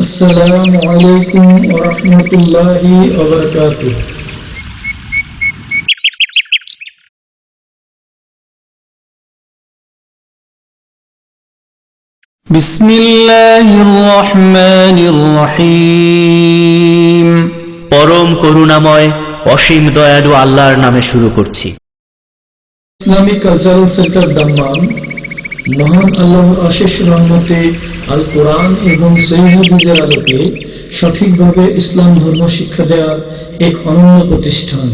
السلام عليكم ورحمة الله وبركاته. بسم الله الرحمن الرحيم. পরম করুণাময় অসীম দয়ালু আল্লাহর নামে শুরু করছি। ইসলামিক কালচারাল সেন্টার দাম্মাম মহান আল্লাহর অশেষ রহমতে আল কোরআন এবং সহিহ হাদিসের আলোকে সঠিকভাবে ইসলাম ধর্ম শিক্ষা দেওয়ার এক অনন্য প্রতিষ্ঠান।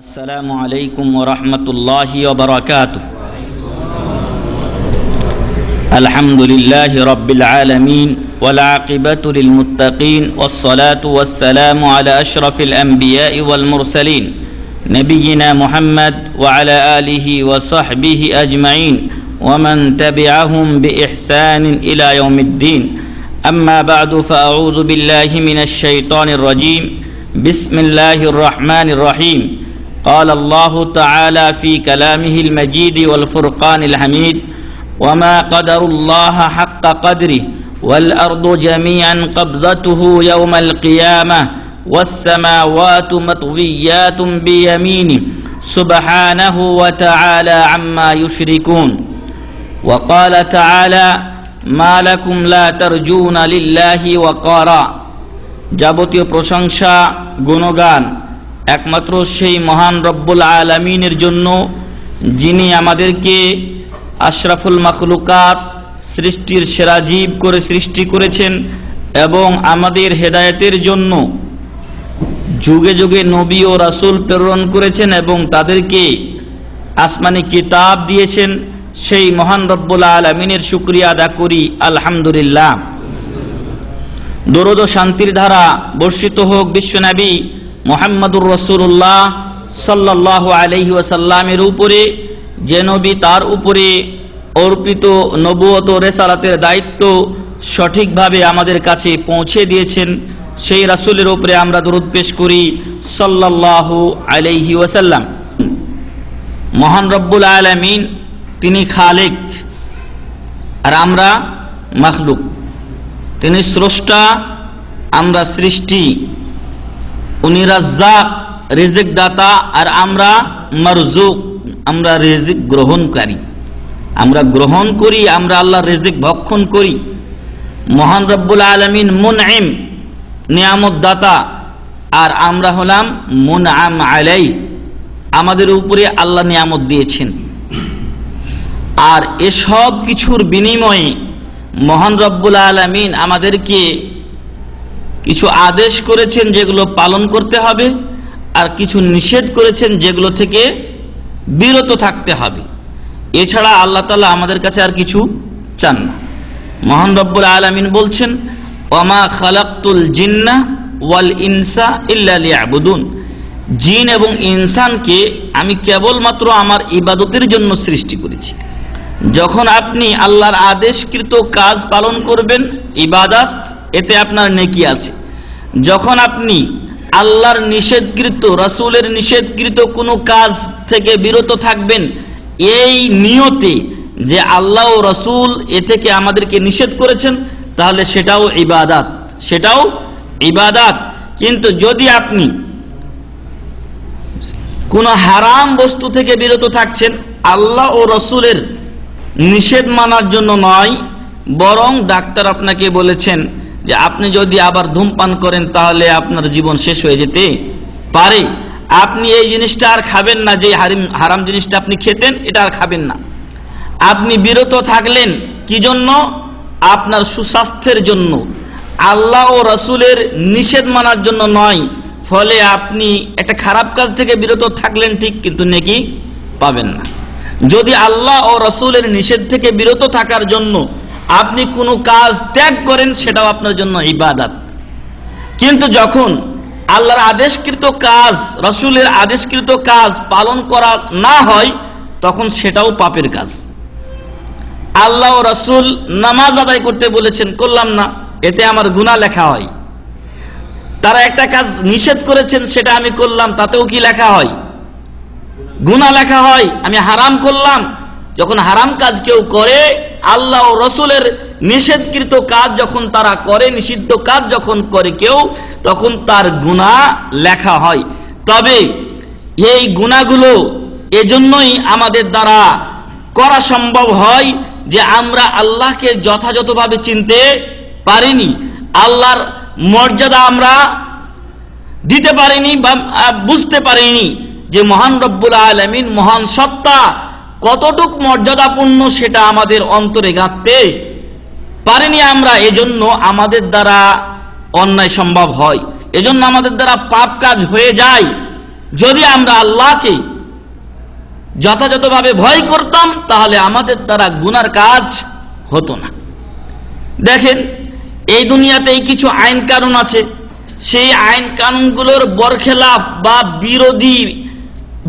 আসসালামু আলাইকুম ওয়া রাহমাতুল্লাহি ওয়া বারাকাতুহু। আলহামদুলিল্লাহি রাব্বিল আলামিন ওয়াল আকিবাতু লিল মুত্তাকিন ওয়াস সালাতু ওয়াস সালামু আলা আশরাফিল আমবিয়াই ওয়াল মুরসালিন নবিয়িনা মুহাম্মদ ওয়া আলা আলিহি ওয়া সাহবিহি আজমাইন ওয়া মান তাবিআহুম বিইহসানিন ইলা ইয়াউমিদ্দিন। আম্মা বা'দু ফাআউযু বিল্লাহি মিনাশ শাইতানির রাজীম। বিসমিল্লাহির রহমানির রহিম। قال الله تعالى في كلامه المجيد والفرقان الحميد وما قدر الله حق قدره والأرض جميعا قبضته يوم القيامة والسماوات مطويات بيمينه سبحانه وتعالى عما يشركون. وقال تعالى ما لكم لا ترجون لله وقارا. যাবতীয় প্রশংসা গুণগান একমাত্র সেই মহান রব্বুল আলামিনের জন্য, যিনি আমাদেরকে আশরাফুল মাখলুকাত সৃষ্টির সেরা জীব করে সৃষ্টি করেছেন এবং আমাদের হেদায়েতের জন্য যুগে যুগে নবী ও রাসূল প্রেরণ করেছেন এবং তাদেরকে আসমানি কিতাব দিয়েছেন। সেই মহান রব্বুল আলামিনের শুকরিয়া আদা করি আলহামদুলিল্লাহ। দরুদ ও শান্তির ধারা বর্ষিত হোক বিশ্বনবী মুহাম্মদুর রাসূলুল্লাহ সাল্লাল্লাহু আলাইহি ওয়াসাল্লামের উপরে, যে নবী তার উপরে অর্পিত নবুয়ত ও রিসালাতের দায়িত্ব সঠিকভাবে আমাদের কাছে পৌঁছে দিয়েছেন। সেই রাসূলের উপরে আমরা দরুদ পেশ করি সাল্লাল্লাহু আলাইহি ওয়াসাল্লাম। মহান রব্বুল আলামিন তিনি খালেক আর আমরা মাখলুক। তিনি স্রষ্টা, আমরা সৃষ্টি। উনি রাজ্জাক, রিজিক দাতা, আর আমরা মারজুক, আমরা রিজিক গ্রহণকারী। আমরা গ্রহণ করি, আমরা আল্লাহর রিজিক ভক্ষণ করি। মহান রব্বুল আলামিন মুনঈম, নিয়ামত দাতা, আর আমরা হলাম মুনআম আলাই, আমাদের উপরে আল্লাহ নিয়ামত দিয়েছেন। আর এসব কিছুর বিনিময়ে মহান রব্বুল আলামিন আমাদেরকে কিছু আদেশ করেছেন যেগুলো পালন করতে হবে, আর কিছু নিষেধ করেছেন যেগুলো থেকে বিরত থাকতে হবে। এছাড়া আল্লাহ তাআলা আমাদের কাছে আর কিছু চান না। মহান রব্বুল আলামিন বলছেন, ওয়ামা খালাকতুল জিন্না ওয়াল ইনসা ইল্লা লিয়াবুদুন। জিন এবং ইনসানকে আমি কেবলমাত্র আমার ইবাদতের জন্য সৃষ্টি করেছি। যখন আপনি আল্লাহর আদেশকৃত কাজ পালন করবেন, ইবাদত, এতে আপনার নেকি আছে। যখন আপনি আল্লাহর নিষেধকৃত, রাসূলের নিষেধকৃত কোনো কাজ থেকে বিরত থাকবেন এই নিয়তে যে আল্লাহ ও রাসূল এ থেকে আমাদেরকে নিষেধ করেছেন, তাহলে সেটাও ইবাদত, সেটাও ইবাদত। কিন্তু যদি আপনি কোনো হারাম বস্তু থেকে বিরত থাকছেন, আল্লাহ ও রাসূলের নিষেধ মানার জন্য নয়, বরং ডাক্তার আপনাকে বলেছেন যে আপনি যদি আবার ধূমপান করেন তাহলে আপনার জীবন শেষ হয়ে যেতে পারে, আপনি এই জিনিসটা আর খাবেন না, যে হারাম জিনিসটা আপনি খেতেন এটা আর খাবেন না। আপনি বিরত থাকলেন কি জন্য? আপনার সুস্বাস্থ্যের জন্য, আল্লাহ ও রাসূলের নিষেধ মানার জন্য নয়। ফলে আপনি একটা খারাপ কাজ থেকে বিরত থাকলেন ঠিক, কিন্তু নেকি পাবেন না। যদি আল্লাহ ও রাসূলের নিষেধ থেকে বিরত থাকার জন্য আপনি কোনো কাজ ত্যাগ করেন, সেটাও আপনার জন্য ইবাদত। কিন্তু যখন আল্লাহর আদেশকৃত কাজ, রাসূলের আদেশকৃত কাজ পালন করা না হয়, তখন সেটাও পাপের কাজ। আল্লাহ ও রাসূল নামাজ আদায় করতে বলেছেন, করলাম না, এতে আমার গুনাহ লেখা হয়। তারা একটা কাজ নিষেধ করেছেন, সেটা আমি করলাম, তাতেও কি লেখা হয়? গুনাহ লেখা হয়। আমি হারাম করলাম, যখন হারাম কাজ কেউ করে, আল্লাহ ও রাসূলের নিষেধকৃত কাজ যখন তারা করে, নিষিদ্ধ কাজ যখন করে কেউ, তখন তার গুনাহ লেখা হয়। তবে এই গুনাহগুলো এজন্যই আমাদের দ্বারা করা সম্ভব হয় যে আমরা আল্লাহকে যথাযথভাবে চিনতে পারিনি, আল্লাহর মর্যাদা আমরা দিতে পারিনি বা বুঝতে পারিনি যে মহান রব্বুল আলামিন, মহান সত্তা কতটুক মর্যাদাপূর্ণ, সেটা আমাদের অন্তরে গাঁথতে পারিনি আমরা। এজন্য আমাদের দ্বারা অন্যায় সম্ভব হয়, এজন্য আমাদের দ্বারা পাপ কাজ হয়ে যায়। যদি আমরা আল্লাহকে যথাযথভাবে ভয় করতাম, তাহলে আমাদের দ্বারা গুনার কাজ হতো না। দেখেন, এই দুনিয়াতেই কিছু আইন কানুন আছে, সেই আইন কানুনগুলোর বরখেলাফ বা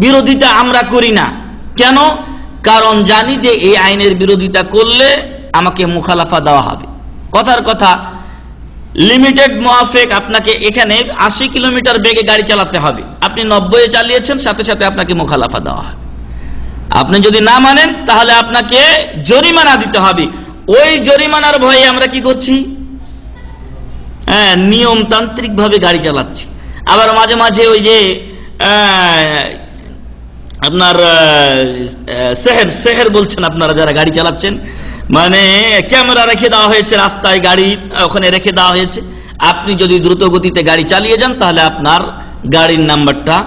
বিরোধিতা আমরা করি না। কেন? কারণ জানি যে এই আইনের বিরোধিতা করলে আমাকে মুখালাফা দেওয়া হবে। কথার কথা, লিমিটেড মোয়াফেক আপনাকে এখানে 80 কিলোমিটার বেগে গাড়ি চালাতে হবে, আপনি 90-এ চালিয়েছেন, সাথে সাথে আপনাকে মুখালাফা দেওয়া হবে। আপনি যদি না মানেন, তাহলে আপনাকে জরিমানা দিতে হবে। ওই জরিমানার ভয়ে আমরা কি করছি? নিয়মতান্ত্রিক ভাবে গাড়ি চালাচ্ছি। আবার মাঝে মাঝে ওই যে আপনার সেহের বলছেন আপনারা যারা গাড়ি চালাচ্ছেন, মানে ক্যামেরা রেখে দেওয়া হয়েছে রাস্তায়, গাড়ি ওখানে রেখে দেওয়া হয়েছে। আপনি যদি দ্রুত গতিতে গাড়ি চালিয়ে যান, তাহলে আপনার গাড়ির নাম্বারটা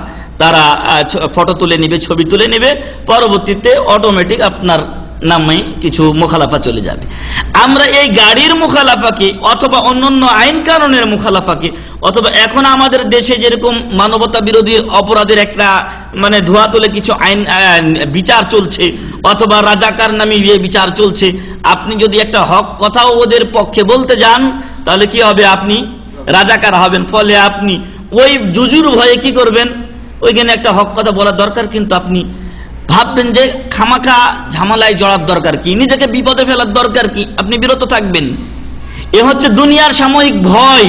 তারা ফটো তুলে নেবে, ছবি তুলে নেবে, পরবর্তীতে অটোমেটিক আপনার নামে কিছু মুখালাফা চলে যাবে। আমরা এই গাড়ির মুখালাফাকে অথবা অন্যান্য আইন কানুনের মুখালাফাকে, অথবা এখন আমাদের দেশে যেরকম মানবতা বিরোধী অপরাধের একটা মানে ধোয়া তুলে কিছু আইন বিচার চলছে, অথবা রাজাকার নামে বিচার চলছে, আপনি যদি একটা হক কথাও ওদের পক্ষে বলতে যান, তাহলে কি হবে? আপনি রাজাকার হবেন। ফলে আপনি ওই জুজুর ভয়ে কি করবেন? ওইখানে একটা হক কথা বলার দরকার, কিন্তু আপনি ভাববেন যে খামাখা ঝামেলায় জড়ার দরকার কি, নিজেকে বিপদে ফেলার দরকার কি, আপনি বিরত থাকবেন। এ হচ্ছে দুনিয়ার সাময়িক ভয়।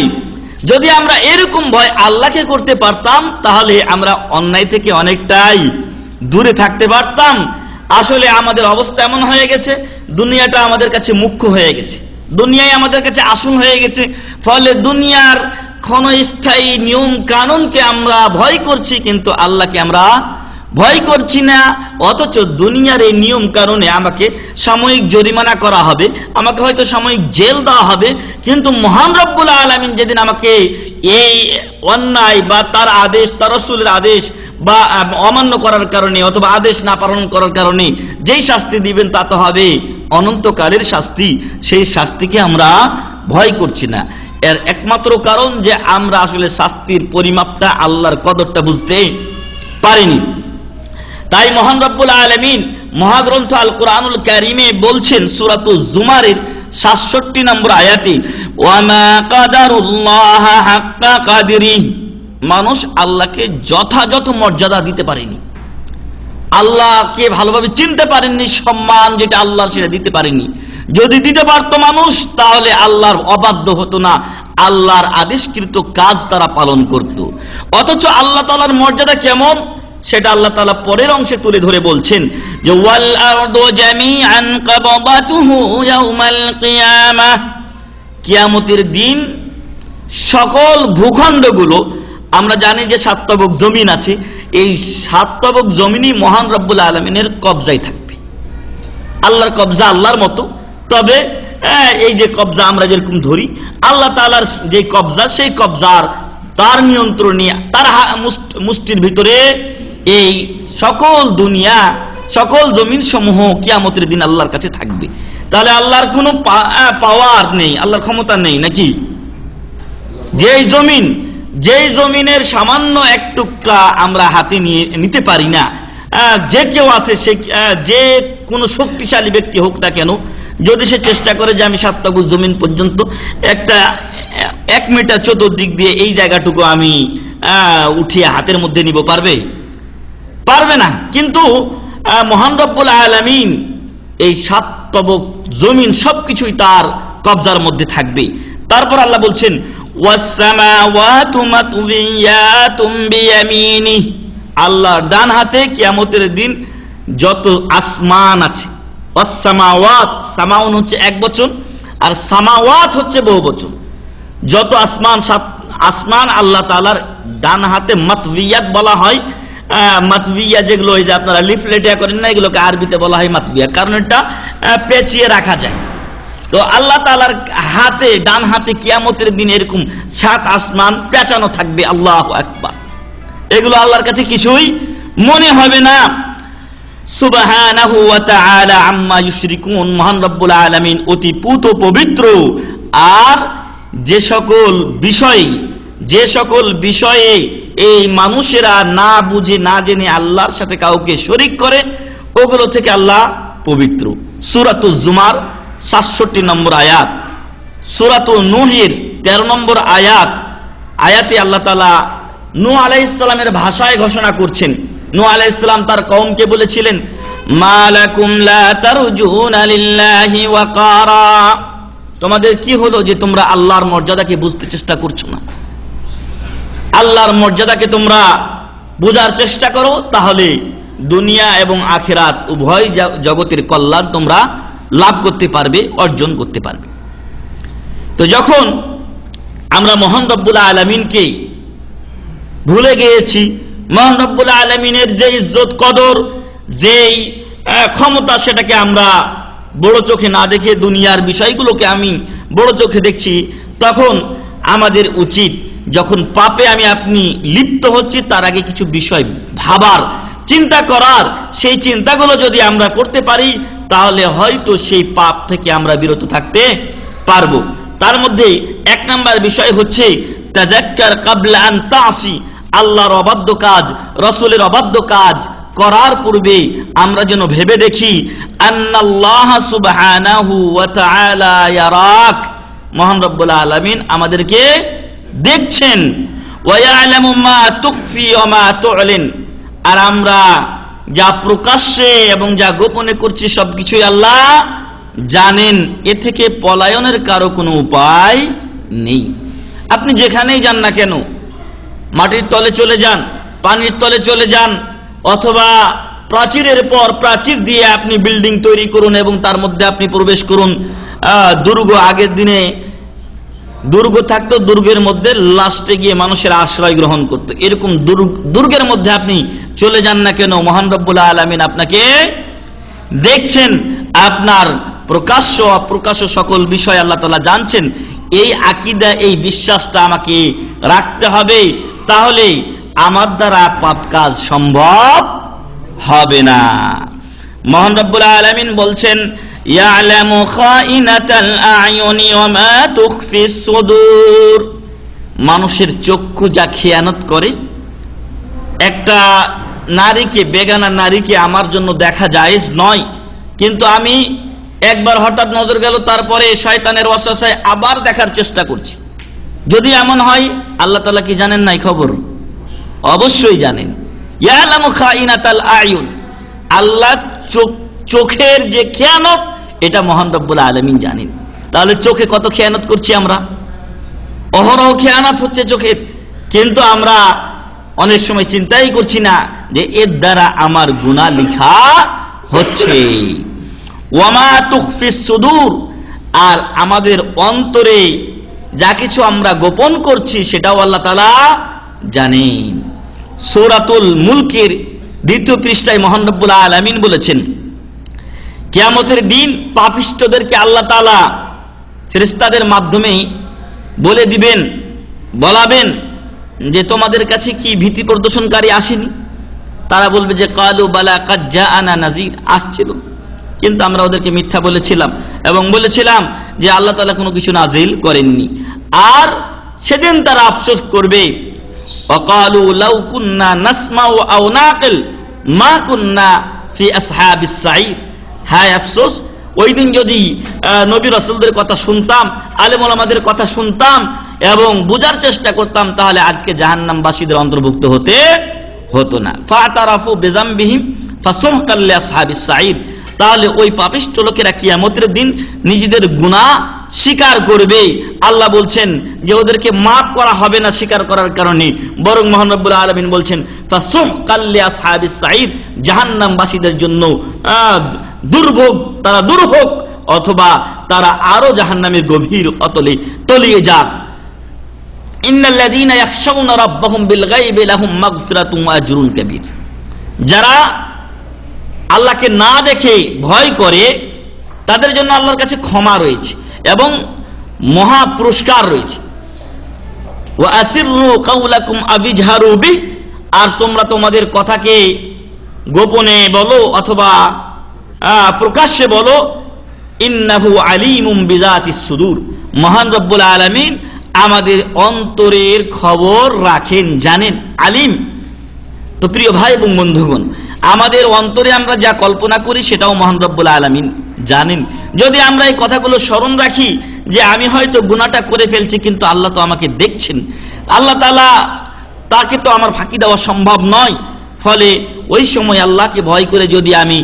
যদি আমরা এরকম ভয় আল্লাহকে করতে পারতাম, তাহলে আমরা অন্যায় থেকে অনেকটাই দূরে থাকতে পারতাম। আসলে আমাদের অবস্থা এমন হয়ে গেছে, দুনিয়াটা আমাদের কাছে মুখ্য হয়ে গেছে, দুনিয়ায় আমাদের কাছে আসন হয়ে গেছে। ফলে দুনিয়ার ক্ষণস্থায়ী নিয়ম কানুনকে আমরা ভয় করছি, কিন্তু আল্লাহকে আমরা ভয় করছি না। অথচ দুনিয়ার এই নিয়ম কারণে আমাকে সাময়িক জরিমানা করা হবে, আমাকে হয়তো সাময়িক জেল দেওয়া হবে, কিন্তু মহান রব্বুল আলামিন যেদিন আমাকে এই অন্যায় বা তার আদেশ, তার রাসূলের আদেশ বা অমান্য করার কারণে অথবা আদেশ না পালন করার কারণে যেই শাস্তি দিবেন, তা তো হবে অনন্তকালের শাস্তি। সেই শাস্তিকে আমরা ভয় করছি না। এর একমাত্র কারণ যে আমরা আসলে শাস্তির পরিমাপটা, আল্লাহর কদরটা বুঝতে পারিনি। তাই মহান রব্বুল আলামিন মহাগ্রন্থ আল কোরআনুল কারীমে বলছেন, সূরাতুজ জুমারের ৬৭ নম্বর আয়াতে, ওয়ামা কাদারুল্লাহ হাক্কা কাদরি, মানুষ আল্লাহকে যথাযথ মর্যাদা দিতে পারেনি, আল্লাহকে ভালোভাবে চিনতে পারেননি, সম্মান যেটা আল্লাহর সেটা দিতে পারেনি। যদি দিতে পারতো মানুষ, তাহলে আল্লাহর অবাধ্য হতো না, আল্লাহর আদেশকৃত কাজ তারা পালন করত। অথচ আল্লাহ তাআলার মর্যাদা কেমন, সেটা আল্লাহ তাআলা পরের অংশে তুলে ধরে বলছেন যে ওয়াল আরদু জামিআন কাবদাতুহু ইয়াউমাল কিয়ামাহ, কিয়ামতের দিন সকল ভূখণ্ডগুলো, আমরা জানি যে 7 তবক জমিন আছে, এই 7 তবক জমিনই মহান রব্বুল আলামিনের কবজায় থাকবে। আল্লাহর কবজা আল্লাহর মতো, তবে এই যে কবজা আমরা যেরকম ধরি, আল্লাহ তাআলার যে কবজা, সেই কবজার তার নিয়ন্ত্রণে, তার মুষ্টির ভিতরে এই সকল দুনিয়া, সকল জমিন সমূহ কিয়ামতের দিন আল্লাহর কাছে থাকবে। তাহলে আল্লাহর কোনো পাওয়ার নেই, আল্লাহর ক্ষমতা নেই নাকি? যেই জমিনের সামান্য এক টুকরা আমরা হাতে নিতে পারি না, যে কেউ আছে, সে যে কোনো শক্তিশালী ব্যক্তি হোক না কেন, যদি সে চেষ্টা করে যে আমি 7 তবক জমিন পর্যন্ত একটা 1 মিটার চতুর্দিক দিয়ে এই জায়গাটুকু আমি উঠিয়ে হাতের মধ্যে নিব, পারবে? পারবে না। কিন্তু মহান রব্বুল আলামিন এই 7 তবক জমিন সবকিছুই তার কবজার মধ্যে থাকবে। তারপর আল্লাহ বলছেন ওয়াসসামাওয়াতু মাতউইয়াতুম বিয়ামিনি, আল্লাহর ডান হাতে কিয়ামতের দিন যত আসমান আছে, ওয়াসসামাওয়াত, সামাউন হচ্ছে এক বচন আর সামাওয়াত হচ্ছে বহু বচন, যত আসমান, 7 আসমান আল্লাহ তাআলার ডান হাতে মাতউইয়াত বলা হয়। মাতবিয়া যেগুলো ওই যে আপনারা লিফলেটে করেন না, এগুলোকে আরবিতে বলা হয় মাতবিয়া, কারণ এটা পেঁচিয়ে রাখা যায়। তো আল্লাহ তাআলার হাতে, ডান হাতে কিয়ামতের দিন এরকম 7 আসমান পেঁচানো থাকবে। আল্লাহু আকবার। এগুলো আল্লাহর কাছে কিছুই মনে হবে না। সুবহানাহু ওয়া তাআলা আম্মা ইউশরিকুন, মহান রব্বুল আলামিন অতি পুত পবিত্র। আর যে সকল বিষয়ে এই মানুষেরা না বুঝে না জেনে আল্লাহর সাথে কাউকে শরীক করে, ওগুলো থেকে আল্লাহ পবিত্র। সূরাতুজ জুমার 67 নম্বর আয়াত, সূরাতুন নূহের 13 নম্বর আয়াতে আল্লাহ তাআলা নূহ আলাইহিস সালামের ভাষায় ঘোষণা করছেন। নূহ আলাইহিস সালাম তার কওমকে বলেছিলেন, মালাকুম লা তারজুনা লিল্লাহি ওয়াকারা, তোমাদের কি হলো যে তোমরা আল্লাহর মর্যাদাকে বুঝতে চেষ্টা করছো না? আল্লাহর মর্যাদাকে তোমরা বোঝার চেষ্টা করো, তাহলে দুনিয়া এবং আখিরাত উভয় জগতের কল্যাণ তোমরা লাভ করতে পারবে, অর্জন করতে পারবে। তো যখন আমরা মহান রব্বুল আলামিনকে ভুলে গিয়েছি, মহান রব্বুল আলামিনের যে ইজ্জত কদর, যেই ক্ষমতা, সেটাকে আমরা বড় চোখে না দেখে দুনিয়ার বিষয়গুলোকে আমি বড় চোখে দেখছি, তখন আমাদের উচিত যখন পাপে আমি আপনি লিপ্ত হচ্ছি তার আগে কিছু বিষয় ভাবার, চিন্তা করার। সেই চিন্তাগুলো যদি আমরা করতে পারি তাহলে হয়তো সেই পাপ থেকে আমরা বিরত থাকতে পারবো। তার মধ্যে 1 নাম্বার বিষয় হচ্ছে তাযাক্কার ক্বাবলা আন তাসি, আল্লাহর অবাধ্য কাজ, রাসূলের অবাধ্য কাজ করার পূর্বে আমরা যেন ভেবে দেখি আন্নাল্লাহ সুবহানাহু ওয়া তাআলা ইয়ারাক, মহান রব্বুল আলামিন আমাদেরকে দেখছেন। ওয়া ইয়ালামু মা তুখফি ওয়া মা তু'লিন, আর আমরা যা প্রকাশ্যে এবং যা গোপনে করছি সবকিছুই আল্লাহ জানেন। এ থেকে পলায়নের কারো কোনো উপায় নেই। আপনি যেখানেই যান না কেন, মাটির তলে চলে যান, পানির তলে চলে যান, অথবা প্রাচীরের পর প্রাচীর দিয়ে আপনি বিল্ডিং তৈরি করুন এবং তার মধ্যে আপনি প্রবেশ করুন। দুর্গ, আগের দিনে দুর্গ থাকতো, দুর্গের মধ্যে লাস্টে গিয়ে মানুষের আশ্রয় গ্রহণ করতো। এরকম দুর্গের মধ্যে আপনি চলে যান না কেন, মহান রব্বুল আলামিন আপনাকে দেখছেন। আপনার প্রকাশ্য অপ্রকাশ্য সকল বিষয় আল্লাহ তাআলা জানছেন। এই আকীদা, এই বিশ্বাসটা আমাকে রাখতে হবে, তাহলে আমার দ্বারা পাপ কাজ সম্ভব হবে না। মহান রব্বুল আলামিন বলছেন ইয়ালামু খাইনাতাল আয়ুনি ওয়া মা তুখফিস সুদূর, মানুষের চক্ষু যা খেয়ানত করে। একটা নারীকে, বেগানা নারীকে আমার জন্য দেখা জায়েজ নয়, কিন্তু আমি একবার হঠাৎ নজর গেল, তারপরে শয়তানের ওয়াসওয়াসায় আবার দেখার চেষ্টা করছি। যদি এমন হয়, আল্লাহ তাআলা কি জানেন নাই খবর? অবশ্যই জানেন। ইয়ালামু খাইনাতাল আয়ুন, আল্লাহ চোখের যে খেয়ানত, এটা মহান রব্বুল আলামিন জানেন। তাহলে চোখে কত খেয়ানত করছি আমরা, অহরহ খেয়ানত হচ্ছে চোখের, কিন্তু আমরা অনেক সময় চিন্তাই করছি না যে এর দ্বারা আমার গুনাহ লেখা হচ্ছে। ওয়ামা তুখফিস সুদূর, আর আমাদের অন্তরে যা কিছু আমরা গোপন করছি সেটাও আল্লাহ তাআলা জানেন। সূরাতুল মুলকের 2 পৃষ্ঠায় মহান রব্বুল আলামিন বলেছেন, কিয়ামতের দিন পাপিষ্ঠদেরকে আল্লাহ তাআলা ফেরেশতাদের মাধ্যমে বলে দিবেন, বলাবেন যে তোমাদের কাছে কি ভীতি প্রদর্শনকারী আসেনি? তারা বলবে যে কালু বালা কাদ জাআনা নাযীর, আসছিল, কিন্তু আমরা ওদেরকে মিথ্যা বলেছিলাম এবং বলেছিলাম যে আল্লাহ তাআলা কোনো কিছু নাজিল করেননি। আর সেদিন তারা আফসোস করবে, ওয়াকালু লাউ কুন্না নাসমাউ আও নাকিল মা কুন্না ফি আসহাবিস সাঈর, হায় আফসোস, ওই দিন যদি নবী রাসূলদের কথা শুনতাম, আলেম ওলামাদের কথা শুনতাম এবং বোঝার চেষ্টা করতাম, তাহলে আজকে জাহান্নামবাসীদের অন্তর্ভুক্ত হতো না। ফাতারাফু বিযামবিহিম ফাসুহকাল লিআসহাবিস সাঈর। তাহলে ওই পাপিষ্ঠ লোকেরা কিয়ামতের দিন নিজেদের গুনাহ স্বীকার করবে। আল্লাহ বলছেন যে ওদেরকে মাফ করা হবে না স্বীকার করার কারণে, বরং মহান রব্বুল আলামিন বলছেন ফাসুহকাল লিআসহাবিস সাঈর, জাহান্নামবাসীদের জন্য দুর্ভোগ, তারা দূর হোক অথবা তারা আরো জাহান্নামের গভীর অতলে তলিয়ে যাক। ইন্নাল্লাযীনা ইয়াখশাউনা রাব্বাহুম বিল গায়বি লাহুম মাগফিরাতুন ওয়া আজরুন কাবীর। যারা আল্লাহকে না দেখে ভয় করে তাদের জন্য আল্লাহর কাছে ক্ষমা রয়েছে এবং মহা পুরস্কার রয়েছে। ওয়া আসিররু কাওলাকুম আবিজহারু বি, আর তোমরা তোমাদের কথাকে গোপনে বলো অথবা প্রকাশ্যে বলো। ইন্নাহু আলিমুম বিযাতিস সুদূর, মহান রব্বুল আলামিন আমাদের অন্তরের খবর রাখেন, জানেন, আলিম। তো প্রিয় ভাই এবং বন্ধুগণ, আমাদের অন্তরে আমরা যা কল্পনা করি সেটাও মহান রব্বুল আলামিন জানেন। যদি আমরা এই কথাগুলো স্মরণ রাখি যে আমি হয়তো গুনাহটা করে ফেলছি কিন্তু আল্লাহ তো আমাকে দেখছেন, আল্লাহ তাআলা তাকে তো আমার ফাঁকি দেওয়া সম্ভব নয়, ফলে ওই সময় আল্লাহকে ভয় করে যদি আমি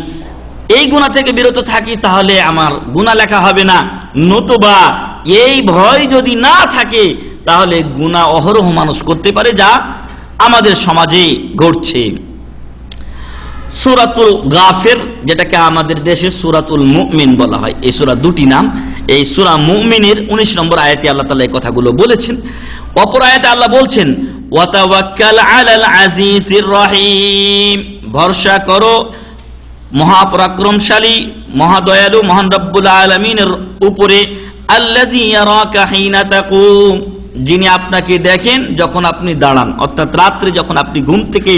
এই গুনাহ থেকে বিরত থাকি তাহলে আমার গুনাহ লেখা হবে না। নতুবা এই ভয় যদি না থাকে তাহলে গুনাহ অহরহ মানুষ করতে পারে, যা আমাদের সমাজে ঘটছে। সূরাতুল গাফির, যেটাকে আমাদের দেশে সূরাতুল মুমিন বলা হয়, এই সূরা দুটি নাম। এই সূরা মুমিনের 19 নম্বর আয়াতে আল্লাহ তাআলা এই কথাগুলো বলেছেন। অপর আয়াতে আল্লাহ বলছেন ওয়া তাওয়াক্কাল আলাল আজিজির রহিম, ভরসা করো মহাপরাক্রমশালী মহাদয়ালু মহান রব্বুল আলামিনের উপরে। আল্লাযী ইয়ারাকা হিনা তাকুম, যিনি আপনাকে দেখেন যখন আপনি দাঁড়ান, অর্থাৎ রাত্রে যখন আপনি ঘুম থেকে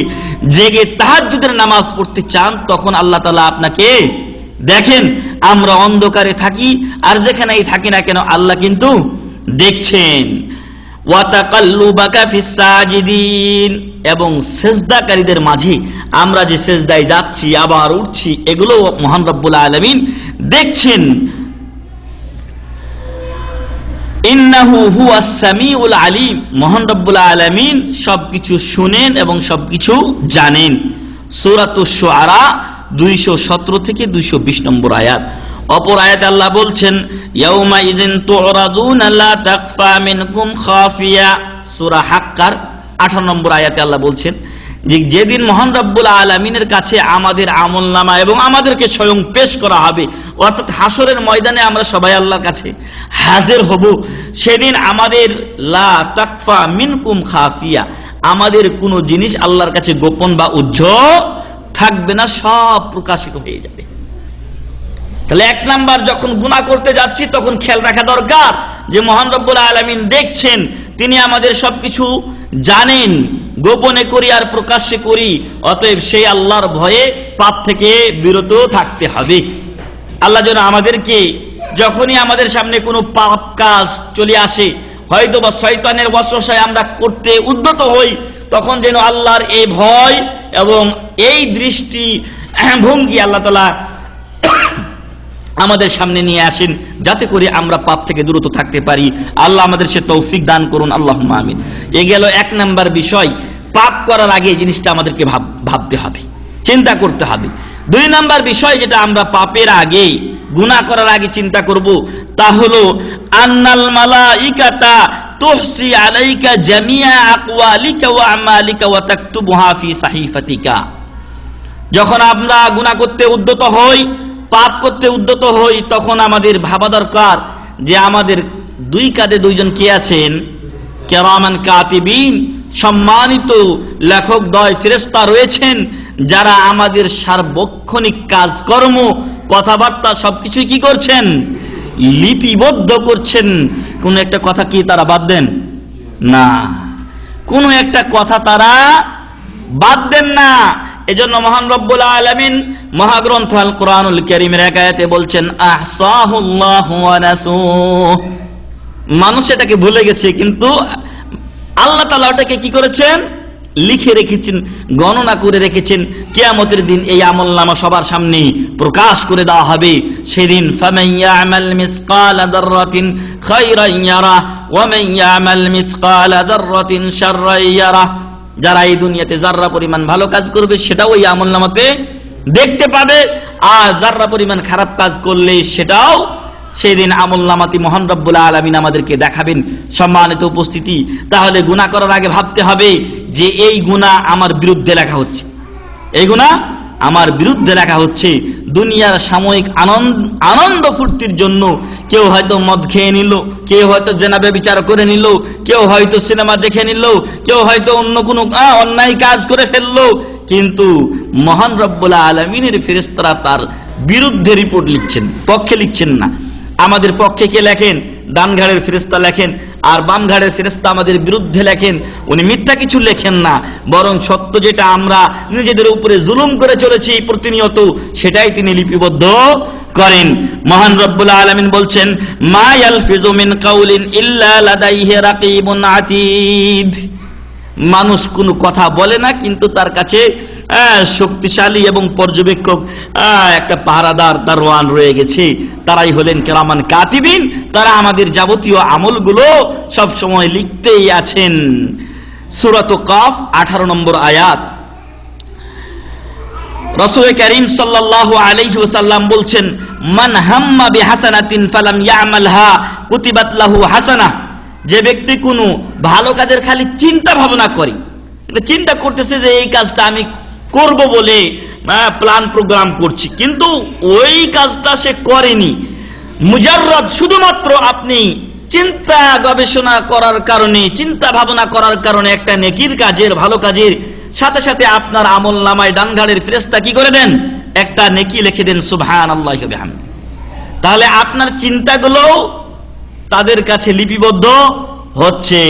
জেগে তাহাজ্জুদের নামাজ পড়তে চান তখন আল্লাহ তাআলা আপনাকে দেখেন। আমরা অন্ধকারে থাকি আর যেখানেই থাকি না কেন আল্লাহ কিন্তু দেখছেন। ওয়া তাকাল্লুবাকা ফিস সাজিদিন, এবং সেজদাকারীদের মাঝে আমরা যে সেজদায় যাচ্ছি আবার উঠছি এগুলো মহান রব্বুল আলামিন দেখছেন। ইন্নাহু হুয়াস সামিউল আলিম, মহান রব্বুল আলামিন সবকিছু শুনেন এবং সবকিছু জানেন। সূরাতুশ শুআরা 217 থেকে 220 নম্বর আয়াত। অপর আয়াতে আল্লাহ বলছেন ইয়াউমা ইযিন তুরাদুনা লা তাখফা মিনকুম খাফিয়া, সূরা হাক্কার 18 নম্বর আয়াতে আল্লাহ বলছেন যে যেদিন মহান রব্বুল আলামিনের কাছে আমাদের আমলনামা এবং আমাদেরকে স্বয়ং পেশ করা হবে, অর্থাৎ হাসরের ময়দানে আমরা সবাই আল্লাহর কাছে হাজির হব, সেদিন আমাদের লা তাখফা মিনকুম খাফিয়া, আমাদের কোনো জিনিস আল্লাহর কাছে গোপন বা উজ্জ্বল থাকবে না, সব প্রকাশিত হয়ে যাবে। তাহলে এক নাম্বার, যখন গুনাহ করতে যাচ্ছি তখন খেয়াল রাখা দরকার যে মহান রব্বুল আলামিন দেখছেন, তিনি আমাদের সবকিছু জানেন, গোপনে করি আর প্রকাশ্যে করি, অতএব সেই আল্লাহর ভয়ে পাপ থেকে বিরত থাকতে হবে। আল্লাহ যেন আমাদেরকে যখনই আমাদের সামনে কোনো পাপ কাজ চলে আসে, হয়তো বা শয়তানের ওয়াসওয়াসায় আমরা করতে উদ্যত হই, তখন যেন আল্লাহর এই ভয় এবং এই দৃষ্টি ভঙ্গি আল্লাহ তাআলা আমাদের সামনে নিয়ে আসেন, যাতে করে আমরা পাপ থেকে দূরত থাকতে পারি। আল্লাহ আমাদের সে তৌফিক দান করুন, আল্লাহুম্মা আমিন। এ গেল এক নাম্বার বিষয়, পাপ করার আগে এই জিনিসটা আমাদেরকে ভাবতে হবে, চিন্তা করতে হবে। দুই নাম্বার বিষয় যেটা আমরা পাপের আগে, গুনাহ করার আগে চিন্তা করব, তা হলো আন্নাল মালাইকাতা তুহসি আলাইকা জামিয়া আকওয়ালিকা ওয়া আমালিকা ওয়া তাকতুবুহা ফি সাহিফাতিকা। যখন আমরা গুনাহ করতে উদ্যত হই, পাপ করতে উদ্যত হই, তখন আমাদের ভাবা দরকার যে আমাদের দুই কাঁধে দুইজন কে আছেন, কিরামান কাতিবিন, সম্মানিত লেখক দ্বয় ফেরেশতা রয়েছেন, যারা আমাদের সার্বক্ষণিক কাজকর্ম কথাবার্তা সবকিছুই কি করছেন, লিপিবদ্ধ করছেন। কোন একটা কথা কি তারা বাদ দেন না, কোন একটা কথা তারা বাদ দেন না। এজন্য মহান রব্বুল আলামিন মহাগ্রন্থ আল কোরআনুল কারীমের এক আয়াতে বলছেন আহসাহুল্লাহু ওয়া নাসুহ, মানুষ এটাকে ভুলে গেছে কিন্তু আল্লাহ তাআলা ওটাকে কি করেছেন, লিখে রেখেছেন, গণনা করে রেখেছেন। কিয়ামতের দিন এই আমলনামা সবার সামনে প্রকাশ করে দেওয়া হবে। সেদিন ফামান ইয়ামাল মিসকালা যাররাতিন খায়রান ইয়ারা ওয়া মান ইয়ামাল মিসকালা যাররাতিন শাররান ইয়ারা। যারা এই দুনিয়াতে যাররা পরিমাণ ভালো কাজ করবে সেটাও এই আমলনামাতে দেখতে পাবে, আর যাররা পরিমাণ খারাপ কাজ করলে সেটাও সেদিন আমলনামাতি মহান রব্বুল আলামিন আমাদেরকে দেখাবেন। সম্মানিত উপস্থিতি, তাহলে গুনাহ করার আগে ভাবতে হবে যে এই গুনাহ আমার বিরুদ্ধে লেখা হচ্ছে, এই গুনাহ আমার বিরুদ্ধে লেখা হচ্ছে। দুনিয়ার সাময়িক আনন্দ ফুর্তির জন্য কেউ হয়তো মদ খেয়ে নিল, কেউ হয়তো জেনা ব্যভিচার করে নিল, কেউ হয়তো সিনেমা দেখে নিল, কেউ হয়তো অন্য কোনো অন্যায় কাজ করে ফেললো, কিন্তু মহান রব্বুল আলামিনের ফেরেশতারা তার বিরুদ্ধে রিপোর্ট লিখছেন, পক্ষে লিখছেন না। আমাদের পক্ষে কে লেখেন? ডান ঘাড়ের ফেরেশতা লেখেন, আর বাম ঘাড়ের ফেরেশতা আমাদের বিরুদ্ধে লেখেন। উনি মিথ্যা কিছু লেখেন না, বরং সত্য যেটা আমরা নিজেদের উপরে জুলুম করে চলেছি প্রতিনিয়ত, সেটাই তিনি লিপিবদ্ধ করেন। মহান রব্বুল আলামিন বলছেন, মা ইয়ালফিজু মিন কাউলিন ইল্লা লাদাইহি রাকিবুন আতীদ। মানুষ কোনো কথা বলে না, কিন্তু তার কাছে শক্তিশালী এবং পর্যবেক্ষক একটা পাহারাদার দারোয়ান রয়ে গেছে। তারাই হলেন কিরামান কাতিবিন। তারা আমাদের যাবতীয় আমলগুলো সব সময় লিখতেই আছেন। সূরাত কাফ 18 নম্বর আয়াত। রাসূল কারীম সাল্লাল্লাহু আলাইহি ওয়াসাল্লাম বলছেন, মান হাম্মা বিহাসানাতিন ফালাম ইয়ামালহা কুতিবাত লাহু হাসানাহ। যে ব্যক্তি কোনো ভালো কাজের খালি চিন্তা ভাবনা করে, চিন্তা করতেছে যে এই কাজটা আমি করব বলে প্ল্যান প্রোগ্রাম করছি, কিন্তু ওই কাজটা সে করেনি, মুজাররদ শুধুমাত্র আপনি চিন্তা গবেষণা করার কারণে, চিন্তা ভাবনা করার কারণে একটা নেকির কাজের, ভালো কাজের সাথে সাথে আপনার আমলনামায় ডান ঘাড়ের ফেরেশতা কি করে দেন? একটা নেকি লিখে দেন, সুবহানাল্লাহি ওয়া বিহামদিহি। তাহলে আপনার চিন্তাগুলো তাদের কাছে লিপিবদ্ধ হচ্ছে।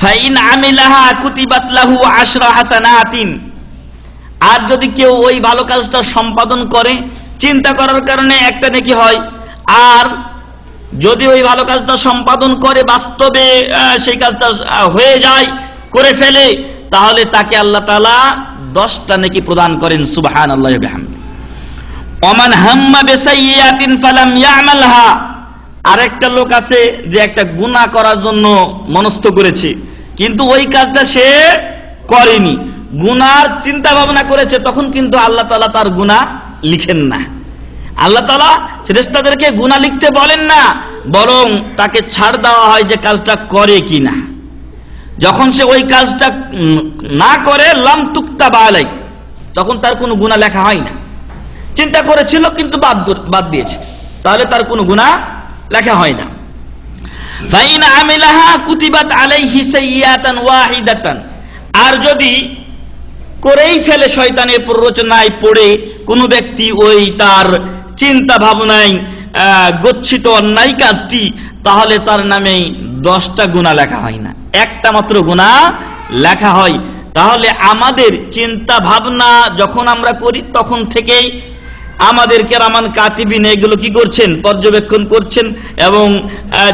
ফাইন আমিলাহা কুতিবাত লাহু 10 হাসানাতিন। আর যদি কেউ ওই ভালো কাজটা সম্পাদন করে, চিন্তা করার কারণে একটা নেকি হয়, আর যদি ওই ভালো কাজটা সম্পাদন করে বাস্তবে সেই কাজটা হয়ে যায়, করে ফেলে, তাহলে তাকে আল্লাহ তাআলা 10টা নেকি প্রদান করেন, সুবহানাল্লাহি ওয়া বিহামদিহি। ওমান হাম্মা বিসাইয়্যাতিন ফালাম ইয়ামালহা। আরেকটা লোক আছে যে একটা গুনাহ করার জন্য মনস্থ করেছে, কিন্তু ওই কাজটা সে করেনি, গুনার চিন্তা ভাবনা করেছে, তখন কিন্তু আল্লাহ তাআলা তার গুনাহ লিখেন না। আল্লাহ তাআলা ফেরেশতাদেরকে গুনাহ লিখতে বলেন না, বরং তাকে ছাড় দেওয়া হয় যে কাজটা করে কিনা। যখন সে ওই কাজটা না করে, লাম তুকতাব আলাই, তখন তার কোনো গুনাহ লেখা হয় না। চিন্তা করেছিল কিন্তু বাদ দিয়েছে, তাহলে তার কোনো গুনাহ লেখা হয় না। ফাইন আমিলাহা কুতিবাত আলাইহি সাইয়্যাতান ওয়াহিদাতান। আর যদি করেই ফেলে, শয়তানের প্ররোচনায় পড়ে কোনো ব্যক্তি ওই তার চিন্তা ভাবনায় গচ্ছিত অন্যায় কাজটি, তাহলে তার নামে 10টা গুনাহ লেখা হয় না, একটা মাত্র গুনাহ লেখা হয়। তাহলে আমাদের চিন্তা ভাবনা যখন আমরা করি, তখন থেকেই আমাদের কিরামান কাতিবিন এগুলো কি করছেন? পর্যবেক্ষণ করছেন, এবং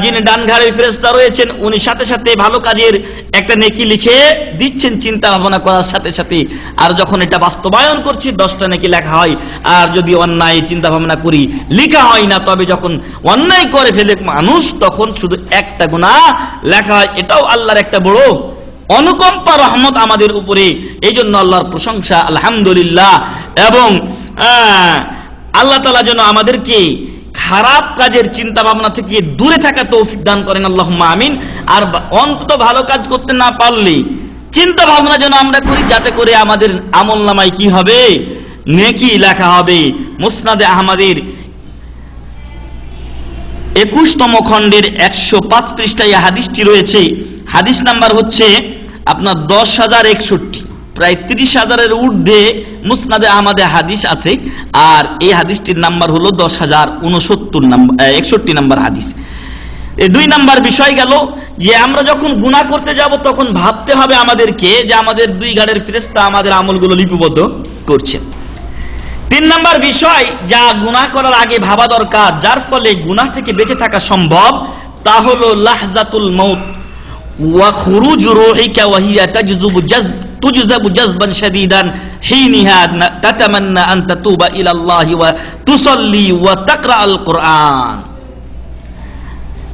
যিনি ডান ঘাড়ের ফেরেশতা রয়েছেন উনি সাথে সাথে ভালো কাজের একটা নেকি লিখে দিচ্ছেন চিন্তা ভাবনা করার সাথে সাথে। আর যখন এটা বাস্তবায়ন করছি, 10টা নেকি লেখা হয়। আর যদি অন্যায় চিন্তা ভাবনা করি, লেখা হয় না। তবে যখন অন্যায় করে ফেলে মানুষ, তখন শুধু একটা গুনাহ লেখা হয়। এটাও আল্লাহর একটা বড় অনুকম্পা, রহমত আমাদের উপরে। এই জন্য আল্লাহর প্রশংসা, আলহামদুলিল্লাহ। এবং আল্লাহ তাআলা যেন আমাদেরকে খারাপ কাজের চিন্তা ভাবনা থেকে দূরে থাকা তৌফিক দান করেন, আল্লাহুম্মা আমিন। আর অন্তত ভালো কাজ করতে না পারলে চিন্তা ভাবনা যেন আমরা করি, যাতে করে আমাদের আমলনামায় কি হবে? নেকি লেখা হবে। মুসনাদে আহমদের 21তম খণ্ডের 105 পৃষ্ঠায় হাদিসটি রয়েছে। হাদিস নাম্বার হচ্ছে আপনার 10,061, প্রায় 30,000-এর ঊর্ধ্বে মুসনাদে আহমদে হাদিস আছে। আর এই হাদিসটির নাম্বার হলো 10,061 নাম্বার হাদিস। এই 2 নাম্বার বিষয় গেল যে আমরা যখন গুনাহ করতে যাব, তখন ভাবতে হবে আমাদেরকে যে আমাদের 2 ঘাড়ের ফেরেশতা আমাদের আমলগুলো লিপিবদ্ধ করছেন। 3 নাম্বার বিষয় যা গুনাহ করার আগে ভাবা দরকার, যার ফলে গুনাহ থেকে বেঁচে থাকা সম্ভব, তা হলো লাহজাতুল মউত। ওয়া খুরুজু রূহিকা ওয়া হিয়া তুজযাবু জাযবান শাদীদান হিনিহা তাতামান্না আন তাতুবা ইলা আল্লাহি ওয়া তুসাল্লি ওয়া তাকরাআল কুরআন।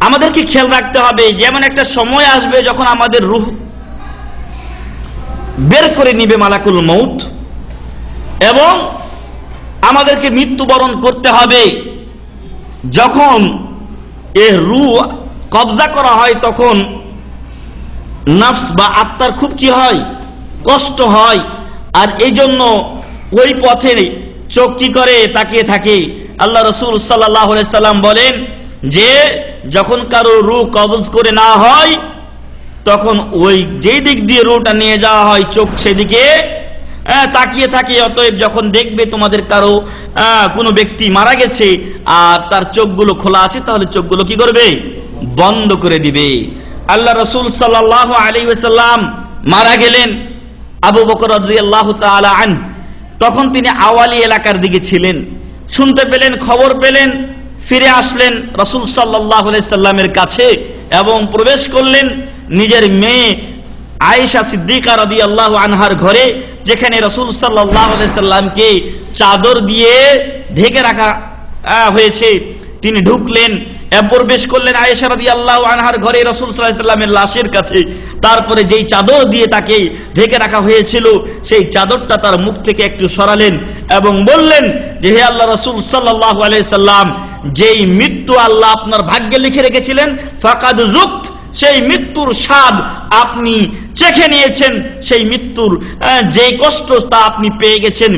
আমাদেরকে খেয়াল রাখতে হবে, যেমন একটা সময় আসবে যখন আমাদের রূহ বের করে নিবে মালাকুল মউত, এবং আমাদেরকে মৃত্যুবরণ করতে হবে। যখন এ রূহ কবজা করা হয় তখন নফস বা আত্মার খুব কি হয়, কষ্ট হয়। আর এই জন্য ওই পথে চোখ কি করে, তাকিয়ে থাকে। আল্লাহ রাসূল সাল্লাল্লাহু আলাইহি সাল্লাম বলেন যে যখন কারো রূহ কবজ করে না হয় তখন ওই যে দিক দিয়ে রূহটা নিয়ে যাওয়া হয় চোখ সেদিকে তাকিয়ে থাকে। অতএব যখন দেখবে তোমাদের কারো কোনো ব্যক্তি মারা গেছে আর তার চোখগুলো খোলা আছে, তাহলে চোখগুলো কি করবে, বন্ধ করে দিবে। আল্লাহ রাসূল সাল্লাল্লাহু আলাইহি ওয়াসাল্লাম মারা গেলেন, আবু বকর রাদিয়াল্লাহু তাআলা আনহু তখন তিনি আওয়ালি এলাকার দিকে ছিলেন। শুনতে পেলেন, খবর পেলেন, ফিরে আসলেন রাসূল সাল্লাল্লাহু আলাইহি সাল্লামের কাছে এবং প্রবেশ করলেন নিজের মেয়ে আয়েশা সিদ্দিকা রাদিয়াল্লাহু আনহার ঘরে, যেখানে রাসূল সাল্লাল্লাহু আলাইহি সাল্লামকে চাদর দিয়ে ঢেকে রাখা হয়েছে। তিনি ঢুকলেন, প্রবেশ করলেন আয়েশা রাদিয়াল্লাহু আনহার ঘরে রাসূল সাল্লাল্লাহু আলাইহি সাল্লামের লাশের কাছে। তারপরে যেই চাদর দিয়ে তাকে ঢেকে রাখা হয়েছিল সেই চাদরটা তার মুখ থেকে একটু সরালেন এবং বললেন যে হে আল্লাহ রাসূল সাল্লাল্লাহু আলাইহি সাল্লাম, যেই মৃত্যু আল্লাহ আপনার ভাগ্যে লিখে রেখেছিলেন ফাকাদ যুক্ত, সেই মৃত্যুর স্বাদ আপনি চেখে নিয়েছেন, সেই মৃত্যুর যেই কষ্ট তা আপনি পেয়ে গেছেন।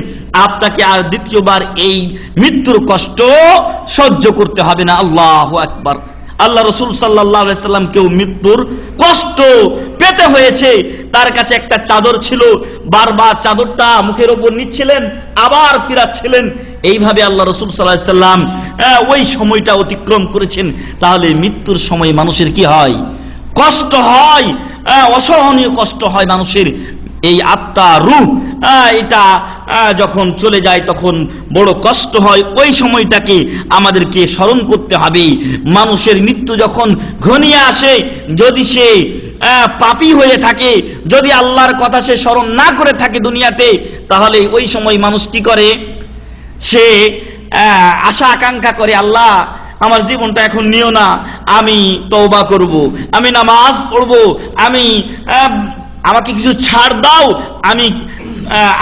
আপনাকে আর দ্বিতীয়বার এই মৃত্যুর কষ্ট সহ্য করতে হবে না। আল্লাহু আকবার। আল্লাহ রাসূল সাল্লাল্লাহু আলাইহি সাল্লাম কেউ মৃত্যুর কষ্ট পেতে হয়েছে, তার কাছে একটা চাদর ছিল, বারবার চাদরটা মুখের উপর নিচ্ছিলেন আবার ফিরাচ্ছিলেন। এইভাবে আল্লাহ রাসূল সাল্লাল্লাহু আলাইহি সাল্লাম ওই সময়টা অতিক্রম করেছেন। তাহলে মৃত্যুর সময় মানুষের কি হয়, কষ্ট হয়, অসহনীয় কষ্ট হয় মানুষের। এই আত্মা রূহ এটা যখন চলে যায় তখন বড় কষ্ট হয়। ওই সময়টাকে আমাদেরকে স্মরণ করতে হবে। মানুষের মৃত্যু যখন ঘনিয়ে আসে, যদি সে পাপী হয়ে থাকে, যদি আল্লাহর কথা সে স্মরণ না করে থাকে দুনিয়াতে, তাহলে ওই সময় মানুষ কি করে, সে আশা আকাঙ্ক্ষা করে আল্লাহ আমার জীবনটা এখন নিও না, আমি তওবা করব, আমি নামাজ পড়ব, আমাকে কিছু ছাড় দাও, আমি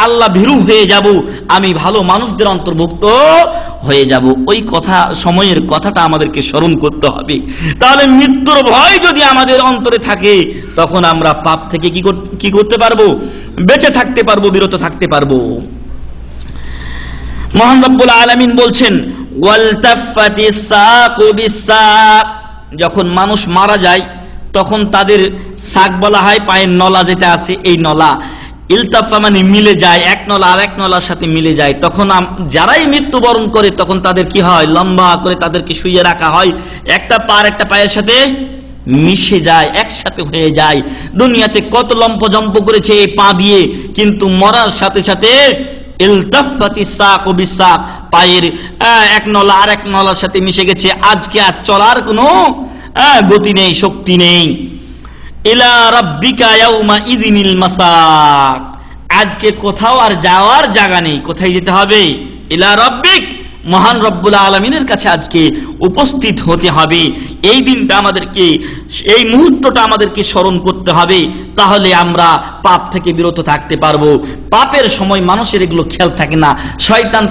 আল্লাহ ভীরু হয়ে যাব, আমি ভালো মানুষদের অন্তর্ভুক্ত হয়ে যাব। ওই কথা, সময়ের কথাটা আমাদেরকে স্মরণ করতে হবে। তাহলে মৃত্যুর ভয় যদি আমাদের অন্তরে থাকে তখন আমরা পাপ থেকে কি করতে পারবো, বেঁচে থাকতে পারবো, বিরত থাকতে পারবো। মহান রব্বুল আলামিন বলছেন ওয়ালতাফাতিস সাকু বিসাক, যখন মানুষ মারা যায় তখন তাদের সাক বলা হয়, পায়ের নলা যেটা আছে এই নলা, ইলতাফা মানে মিলে যায়, এক নলা আর এক নলার সাথে মিলে যায়। তখন যারাই মৃত্যুবরণ করে তখন তাদের কি হয়, লম্বা করে তাদেরকে শুইয়ে রাখা হয়, একটা পা একটা পায়ের সাথে মিশে যায়, একসাথে হয়ে যায়। দুনিয়াতে কত লম্পজম্প করেছে এই পা দিয়ে, কিন্তু মরার সাথে সাথে ইলতাফাতিস সাকু বিসাক, পায়ের এক নলা আর এক নলার সাথে মিশে গেছে। আজকে আর চলার কোনো গতি নেই, শক্তি নেই। ইলা রাব্বিকা ইয়াউমা ইযিনিল মাসাক, আজকে কোথাও আর যাওয়ার জায়গা নেই। কোথায় যেতে হবে? ইলা রাব্বিক, মহান রব্বুল আলামিনের কাছে আজকে উপস্থিত হতে হবে। এই দিনটা আমাদেরকে, এই মুহূর্তটা আমাদেরকে স্মরণ করতে হবে, তাহলে আমরা পাপ থেকে বিরত থাকতে পারবো। পাপের সময় মানুষের এগুলো খেয়াল থাকে না। শয়তান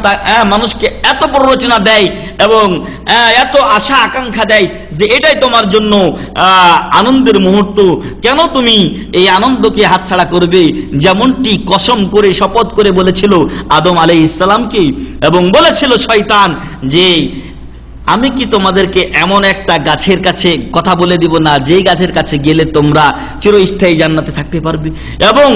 মানুষকে এত প্ররোচনা দেয় এবং এত আশা আকাঙ্ক্ষা দেয় যে এটাই তোমার জন্য আনন্দের মুহূর্ত, কেন তুমি এই আনন্দকে হাতছাড়া করবে? যেমনটি কসম করে শপথ করে বলেছিল আদম আলাইহিস সালামকে, এবং বলেছিল শয়তান যে আমি কি তোমাদেরকে এমন একটা গাছের কাছে কথা বলে দিব না যেই গাছের কাছে গেলে তোমরা চিরস্থায়ী জান্নাতে থাকতে পারবে? এবং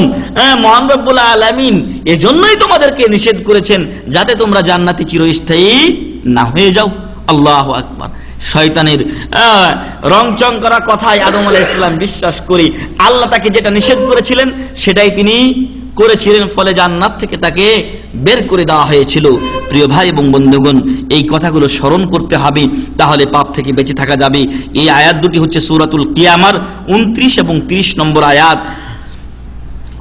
মহান রব্বুল আলামিন এজন্যই তোমাদেরকে নিষেধ করেছেন যাতে তোমরা জান্নাতে চিরস্থায়ী না হয়ে যাও। আল্লাহু আকবার। শয়তানের রংচং করা কথায় আদম আলাইহিস সালাম বিশ্বাস করে আল্লাহ তাকে যেটা নিষেধ করেছিলেন সেটাই তিনি করেছিলেন, ফলে জান্নাত থেকে তাকে বের করে দেওয়া হয়েছিল। প্রিয় ভাই এবং বন্ধুগণ, এই কথাগুলো স্মরণ করতে হবে, তাহলে পাপ থেকে বেঁচে থাকা যাবে। এই আয়াত দুটি হচ্ছে সূরাতুল কিয়ামার 29 এবং 30 নম্বর আয়াত।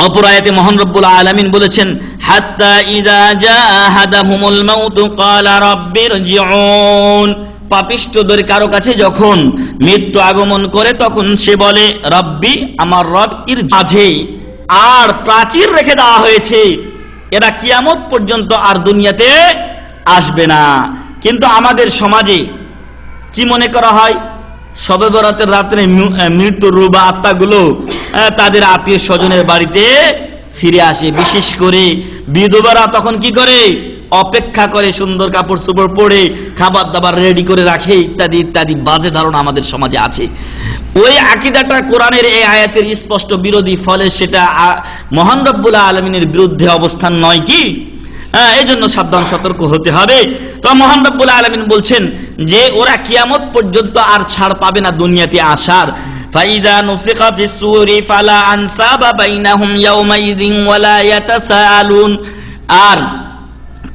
অপর আয়াতে মহান রব্বুল আলামিন বলেছেন, হাত্তা ইযা জাআ আহাদাহুমুল মাউতু ক্বালা রাব্বিরজিউন, পাপিষ্ঠদের কারো কাছে যখন মৃত্যু আগমন করে তখন সে বলে, রব্বি, আমার রব, এর মাঝে আর প্রাচীর রেখে দেওয়া হয়েছে, এরা কিয়ামত পর্যন্ত আর দুনিয়াতে আসবে না। কিন্তু আমাদের সমাজে কি মনে করা হয়, শবে বরাতের রাত্রে মৃত্যুর রূহ বা আত্মাগুলো তাদের আত্মীয় স্বজনের বাড়িতে ফিরে আসে। বিশেষ করে বিধবারা তখন কি করে, অপেক্ষা করে, সুন্দর কাপড় চোপড় পরে খাবার দাবার রেডি করে রাখে, ইত্যাদি ইত্যাদি বাজে ধারণা আমাদের সমাজে আছে। ওই আকীদাটা কোরআনের এই আয়াতের স্পষ্ট বিরোধী, ফলে সেটা মহান রব্বুল আলামিনের বিরুদ্ধে অবস্থান নয় কি? এই জন্য সাবধান সতর্ক হতে হবে। তো মহান রব্বুল আলামিন বলছেন যে ওরা কিয়ামত পর্যন্ত আর ছাড় পাবে না দুনিয়াতে আসার। ফাইদা নুফিকা ফিস সূরি ফালা আনসাবা বাইনাহুম ইয়াউমাইযিন ওয়ালা ইয়াতাসাআলুন, আর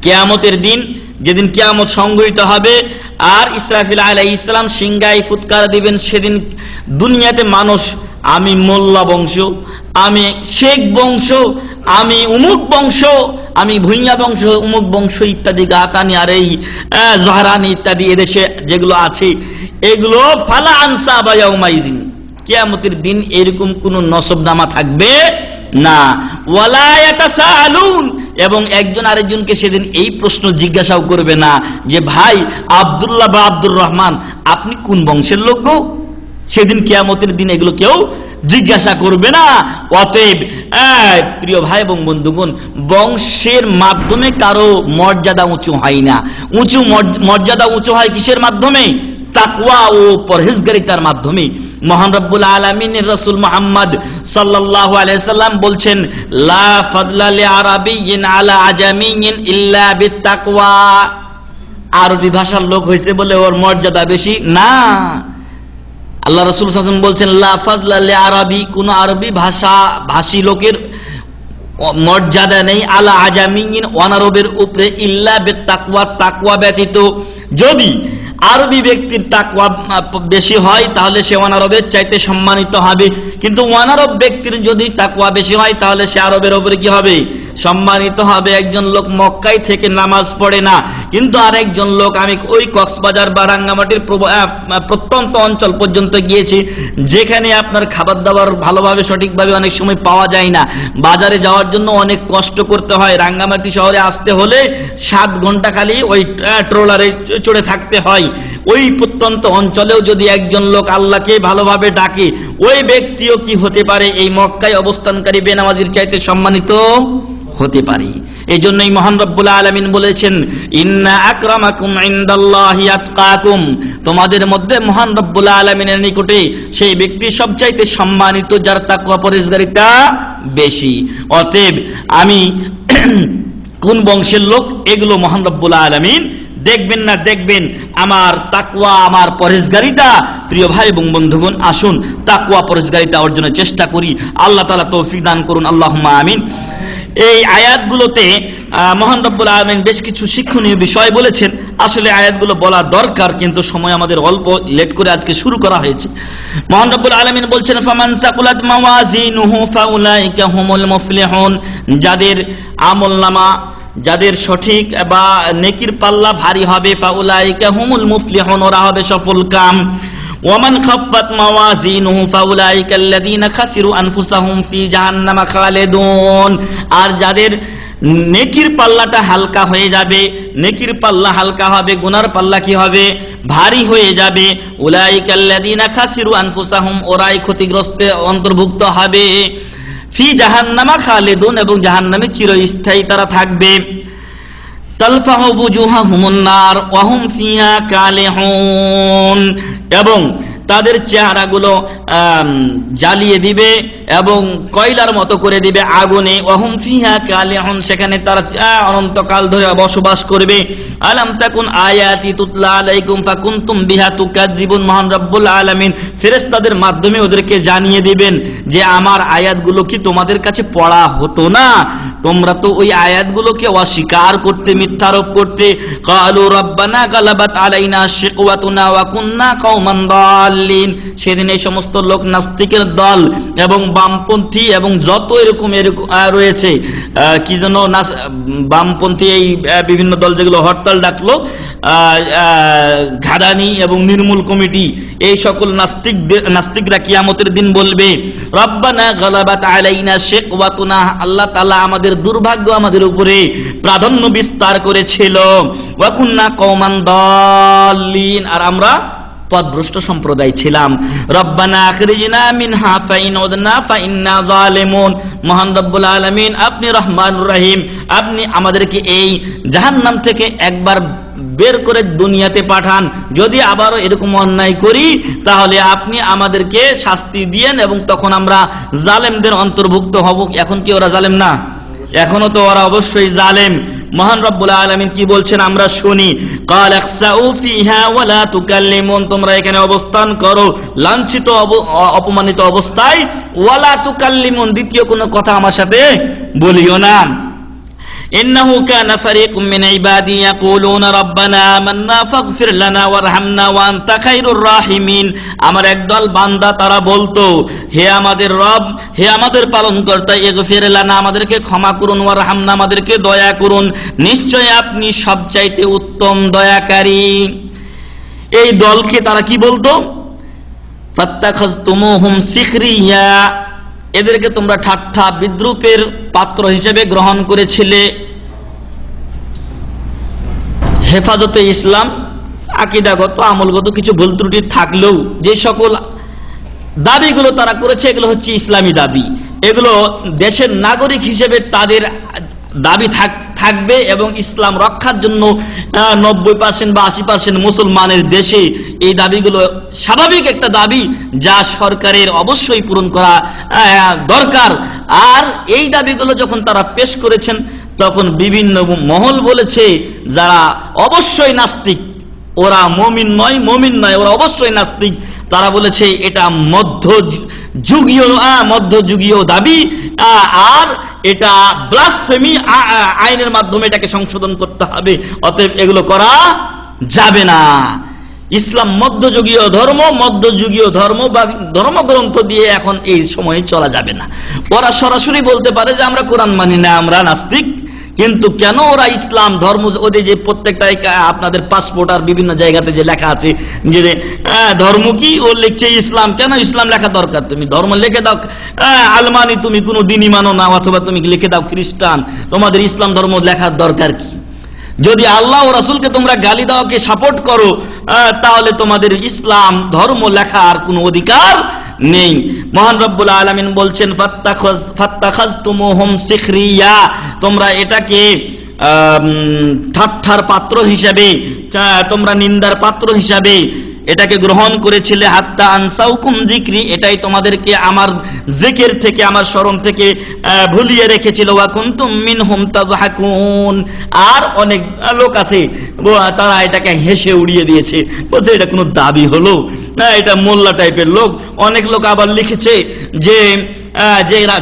কিয়ামতের দিন, যেদিন কিয়ামত সংঘটিত হবে আর ইসরাফিল আলাইহিস সালাম সিংহায় ফুৎকার দিবেন, সেদিন দুনিয়াতে মানুষ, আমি মোল্লা বংশ, আমি শেখ বংশ, আমি উমুক বংশ, আমি ভুইয়া বংশ, উমুক বংশ ইত্যাদি গাতানি আর এই জহরানি ইত্যাদি এদেশে যেগুলো আছে, এগুলো ফালা আনসাবা ইয়াউমাইযিন, কিয়ামতের দিন এরকম কোন নসবনামা থাকবে না। ওয়ালা ইয়াতাসাআলুন, এবং একজন আরেকজনকে সেদিন এই প্রশ্ন জিজ্ঞাসাও করবে না যে ভাই আব্দুল্লাহ বা আব্দুর রহমান, আপনি কোন বংশের লোক গো? সেদিন কিয়ামতের দিন এগুলো কেউ জিজ্ঞাসা করবে না। অতএব প্রিয় ভাই এবং বন্ধুগণ, বংশের মাধ্যমে কারো মর্যাদা উঁচু হয় না। মর্যাদা উঁচু হয় কিসের মাধ্যমে? তাকওয়া ও পরহেজগারিতার মাধ্যমে। মহান রব্বুল আলামিনের রাসূল মুহাম্মদ সাল্লাল্লাহু আলাইহি সাল্লাম বলছেন, লা ফাদলা লিআরাবিয়্যিন আলা আজামিয়্যিন ইল্লা বিত্তাকওয়া, আরবি ভাষার লোক হয়েছে বলে ওর মর্যাদা বেশি না। আল্লাহ রাসূল সাল্লাল্লাহু আলাইহি ওয়াসাল্লাম বলছেন, লা ফাদলা লিআরাবি, কোন আরবি ভাষী লোকের মর্যাদা নেই, আলা আজামিয়্যিন, অনারবের উপরে, ইল্লা বিত্তাকওয়া, তাকওয়া ব্যতীত। যদি আরবি ব্যক্তির তাকওয়া বেশি হয় তাহলে সে অনারবের চাইতে সম্মানিত হবে, কিন্তু অনারব ব্যক্তির যদি তাকওয়া বেশি হয় তাহলে সে আরবের উপরে কি হবে? সম্মানিত হবে। একজন লোক মক্কায় থেকে নামাজ পড়ে না, কিন্তু আরেকজন লোক, আমি ওই কক্সবাজার বা রাঙ্গামাটির প্রত্যন্ত অঞ্চল পর্যন্ত গিয়েছি, যেখানে আপনার খাবার দাবার ভালোভাবে সঠিকভাবে অনেক সময় পাওয়া যায় না, বাজারে যাওয়ার জন্য অনেক কষ্ট করতে হয়। রাঙ্গামাটি শহরে আসতে হলে 7 ঘন্টা খালি ওই ট্রলারে চড়ে থাকতে হয়। ওই প্রত্যন্ত অঞ্চলেও যদি একজন লোক আল্লাহকে ভালোভাবে ডাকে, ওই ব্যক্তিও কি হতে পারে? এই মক্কায় অবস্থানকারী বেনামাজির চাইতে সম্মানিত হতে পারে। এই জন্যই মহান রব্বুল আলামিন বলেছেন, ইন্না আকরামাকুম ইনদাল্লাহি আতকাকুম, তোমাদের মধ্যে মহান রব্বুল আলামিনের নিকটে সেই ব্যক্তি সবচাইতে সম্মানিত যার তাকওয়া পরহেজগারিতা বেশি। অতএব আমি কোন বংশের লোক, এগুলো মহান রব্বুল আলামিন দেখবেন না, দেখবেন আমার তাকওয়া, আমার পরহেজগারিতা। প্রিয় ভাই এবং বন্ধুগণ, আসুন তাকওয়া পরহেজগারিতা অর্জনের চেষ্টা করি। আল্লাহ তাআলা তৌফিক দান করুন, আল্লাহুম্মা আমিন। এই আয়াতগুলোতে মহান রব্বুল আলামিন বেশ কিছু শিক্ষণীয় বিষয় বলেছেন। আসলে আয়াতগুলো বলা দরকার, কিন্তু সময় আমাদের অল্প, লেট করে আজকে শুরু করা হয়েছে। মহান রব্বুল আলামিন বলছেন, ফামান সাকুলাত মাওয়াজিনুহু ফাউলাইকা হুমুল মুফলিহুন, যাদের আমলনামা, যাদের সঠিক বা নেকির পাল্লা ভারী হবে, ফাউলাইকা হুমুল মুফলিহুন, ওরা হবে সফলকাম। ওয়ামান খাফফাত মাওয়াজিনুহু ফাউলাইকা আল্লাযীনা খাসিরু আনফুসাহুম ফি জাহান্নামা খালিদুন, আর যাদের নেকির পাল্লাটা হালকা হয়ে যাবে, নেকির পাল্লা হালকা হবে, গুনার পাল্লা কি হবে? ভারী হয়ে যাবে। উলাইকা আল্লাযীনা খাসিরু আনফুসাহুম, ওরাই ক্ষতিগ্রস্তে অন্তর্ভুক্ত হবে। ফি জাহান্নামা খালিদুন, এবং জাহান্নামে চিরস্থায়ী তারা থাকবে। তালফাহু বুজুহাহুমুন নার ওয়া হুম ফিহা কালিহুন, এবং তাদের চেহারাগুলো জ্বালিয়ে দিবে এবং কয়লার মতো করে দিবে আগুনে। ওয়াহুম ফিহা কালিহুন, সেখানে তারা অনন্তকাল ধরে বসবাস করবে। আলাম তাকুন আয়াতি তুতলা আলাইকুম ফাকুনতুম বিহা তুকাজ্জিবুন। মহান রব্বুল আলামিন ফেরেশতাদের মাধ্যমে ওদেরকে জানিয়ে দিবেন যে আমার আয়াতগুলো কি তোমাদের কাছে পড়া হতো না? তোমরা তো ওই আয়াতগুলোকে অস্বীকার করতে, মিথ্যারোপ করতে। ক্বালু রব্বানা গালাবাত আলাইনা শিকওয়াতুনা ওয়া কুননা কওমান দাল্লিন। সেদিন এই সমস্ত লোক, নাস্তিকের দল এবং বামপন্থী এবং যত এরকম রয়েছে, কি যেন বামপন্থী এই বিভিন্ন দল যেগুলো হরতাল ডাকলো, ঘাদানি এবং নির্মূল কমিটি, এই সকল নাস্তিকরা কিয়ামতের দিন বলবে রব্বানা গালাবাত আলাইনা শিকওয়াতুনা, আল্লাহ তাআলা আমাদের দুর্ভাগ্য আমাদের উপরে প্রাধান্য বিস্তার করেছিল। ওয়া কুননা কওমান দাল্লিন, আর আমরা পথভ্রষ্ট সম্প্রদায় ছিলাম। রব্বানা আখরিজনা মিনহা ফাইন উদনা ফাইন্না যালিমুন। মহান রব্বুল আলামিন আপনি রহমানুর রহিম, আপনি আমাদেরকে এই জাহান্নাম থেকে একবার বের করে দুনিয়াতে পাঠান, যদি আবারও এরকম অন্যায় করি তাহলে আপনি আমাদেরকে শাস্তি দিয়েন এবং তখন আমরা জালেমদের অন্তর্ভুক্ত হব। এখন কি ওরা জালেম না? এখনো তো ওরা অবশ্যই জালেম। মহান রব্বুল আলামিন কি বলছেন আমরা শুনি। ক্বাল ইখসাউ ফিহা ওয়া লা তুকাল্লিমুন, তোমরা এখানে অবস্থান করো লাঞ্ছিত অপমানিত অবস্থায়। ওয়া লা তুকাল্লিমুন, দ্বিতীয় কোনো কথা আমার সাথে বলিও না। ইন্নাহু কানা ফারিকুম মিন ইবাদি ইয়াকুলুনা রাব্বানা আমান্না ফাগফির লানা ওয়ারহামনা ওয়া আনতা খায়রুর রাহিমিন। আমার একদল বান্দা তারা বলতো, হে আমাদের রব, হে আমাদের পালনকর্তা, ইগফির লানা, আমাদেরকে ক্ষমা করুন, ওয়ারহামনা, আমাদেরকে দয়া করুন, নিশ্চয় আপনি সবচাইতে উত্তম দয়াকারী। এই দলকে তারা কি বলতো? ফাত্তাখাযতুমুহুম সিখরিয়া, এদেরকে তোমরা ঠাট্টা বিদ্রুপের পাত্র হিসেবে গ্রহণ করেছিলে। হেফাজতে ইসলাম আকীদাগত আমলগত কিছু ভুল ত্রুটি থাকলেও যে সকল দাবিগুলো তারা করেছে এগুলো হচ্ছে ইসলামী দাবি। এগুলো দেশের নাগরিক হিসেবে তাদের দাবি থাকবে এবং ইসলাম রক্ষার জন্য 90% বা 80% মুসলমানের দেশে এই দাবিগুলো স্বাভাবিক একটা দাবি, যা সরকারের অবশ্যই পূরণ করা দরকার। আর এই দাবিগুলো যখন তারা পেশ করেছেন তখন বিভিন্ন মহল বলেছে যারা অবশ্যই নাস্তিক, ওরা মুমিন নয়, ওরা অবশ্যই নাস্তিক, তারা বলেছে এটা মধ্যযুগীয় দাবি, আর এটা ব্লাসফেমি আইনের মাধ্যমে এটাকে সংশোধন করতে হবে, অতএব এগুলো করা যাবে না। ইসলাম মধ্যযুগীয় ধর্ম বা ধর্মগ্রন্থ দিয়ে এখন এই সময়ে চলা যাবে না। ওরা সরাসরি বলতে পারে যে আমরা কোরআন মানি না, আমরা নাস্তিক, কিন্তু কেন ওরা ইসলাম ধর্ম, ওদের যে প্রত্যেকটাই আপনাদের পাসপোর্ট আর বিভিন্ন জায়গাতে যে লেখা আছে যে ধর্ম কি, ও লিখছে ইসলাম, কেন ইসলাম লেখা দরকার? তুমি ধর্ম লিখে দাও আলমানি, তুমি কোনো দিনই মানো না, অথবা তুমি লিখে দাও খ্রিস্টান, তোমাদের ইসলাম ধর্ম লেখার দরকার কি? যদি আল্লাহ ও রাসূলকে তোমরা গালি দাওকে সাপোর্ট করো তাহলে তোমাদের ইসলাম ধর্ম লেখার কোনো অধিকার নেই। মহান রব্বুল আলামিন বলছেন ফাত্তাখাযতুমুহুম সিখরিয়া, তোমরা এটাকে ঠাট্টার পাত্র হিসাবে, তোমরা নিন্দার পাত্র হিসাবে এটাকে গ্রহণ করেছিলে। হাত্তা আনসাউকুম যিকরি, এটাই তোমাদেরকে আমার জিকির থেকে, আমার স্মরণ থেকে ভুলিয়ে রেখেছিল। ওয়া কুনতুম মিনহুম তাযহাকুন, আর অনেক লোক আছে তারা এটাকে হেসে উড়িয়ে দিয়েছে, বলছে এটা কোনো দাবি হলো, এটা মোল্লা টাইপের লোক। অনেক লোক আবার লিখেছে যে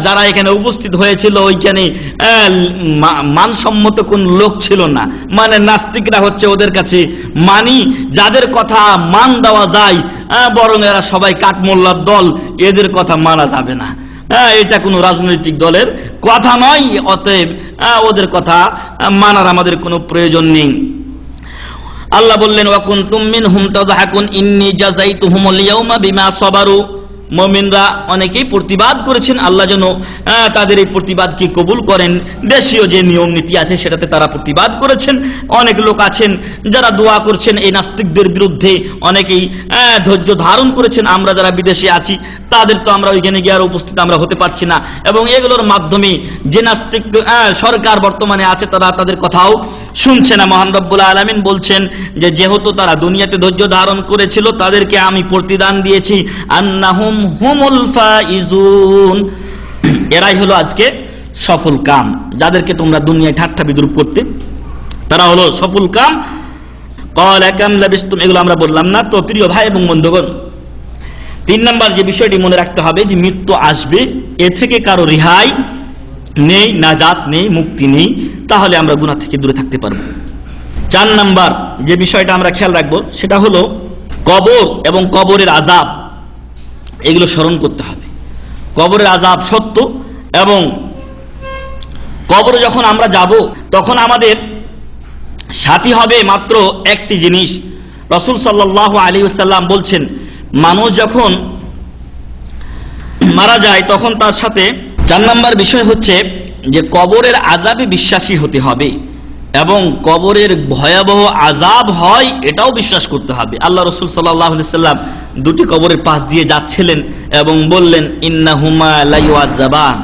যারা এখানে উপস্থিত হয়েছিল ওইখানে মানসম্মত কোন লোক ছিল না, মানে নাস্তিকরা হচ্ছে ওদের কাছে মানি, যাদের কথা মান দেওয়া যায়, বরং এরা সবাই কাঠমোল্লার দল, এদের কথা মানা যাবে না। এটা কোনো রাজনৈতিক দলের কথা নয়, অতএব ওদের কথা মানার আমাদের কোনো প্রয়োজন নেই। আল্লাহ বললেন ওয়া কুনতুম মিনহুম তাযহাকুন ইন্নী জাযাইতুহুমুল ইয়াওমা বিমা সাবারু, মুমিনরা অনেকেই প্রতিবাদ করেছেন, আল্লাহ যেন তাদের এই প্রতিবাদকে কবুল করেন। দেশীয় যে নিয়ম নীতি আছে সেটাতে তারা প্রতিবাদ করেছেন। অনেক লোক আছেন যারা দোয়া করছেন এই নাস্তিকদের বিরুদ্ধে, অনেকেই ধৈর্য ধারণ করেছেন। আমরা যারা বিদেশে আছি তাদের তো আমরা ওইখানে গিয়ে আর উপস্থিত আমরা হতে পারছি না, এবং এগুলোর মাধ্যমে যে নাস্তিক সরকার বর্তমানে আছে তারা তাদের কথাও শুনছে না। মহান রব্বুল আলামিন বলছেন যে যেহেতু তারা দুনিয়াতে ধৈর্য ধারণ করেছিল তাদেরকে আমি প্রতিদান দিয়েছি, আন্নাহুম হুমুল ফাইজুন, এরাই হলো আজকে সফল কাম। যাদেরকে তোমরা দুনিয়ায় ঠাট্টা বিদ্রুপ করতে তারা হলো সফল কাম। ক্বালা কাম লাবিসতুম, এগুলো আমরা বললাম না। তো প্রিয় ভাই এবং বন্ধুগণ, 3 নাম্বার যে বিষয়টি মনে রাখতে হবে যে মৃত্যু আসবে, এ থেকে কারো রেহাই নেই, নাজাত নেই, মুক্তি নেই, তাহলে আমরা গুনাহ থেকে দূরে থাকতে পারবো। 4 নাম্বার যে বিষয়টা আমরা খেয়াল রাখবো সেটা হলো কবর এবং কবরের আযাব, এগুলো স্মরণ করতে হবে। কবরের আযাব সত্য, এবং কবরে যখন আমরা যাব তখন আমাদের সাথী হবে মাত্র একটি জিনিস। রাসূল সাল্লাল্লাহু আলাইহি ওয়াসাল্লাম বলছেন, মানুষ যখন মারা যায় তখন তার সাথে 4 নাম্বার বিষয় হচ্ছে যে কবরের আযাবে বিশ্বাসী হতে হবে, এবং কবরের ভয়াবহ আযাব হয় এটাও বিশ্বাস করতে হবে। আল্লাহ রাসূল সাল্লাল্লাহু আলাইহি ওয়াসাল্লাম 2টি কবরের পাশ দিয়ে যাচ্ছিলেন এবং বললেন, ইন্নাহুমা লা ইউআযাবান,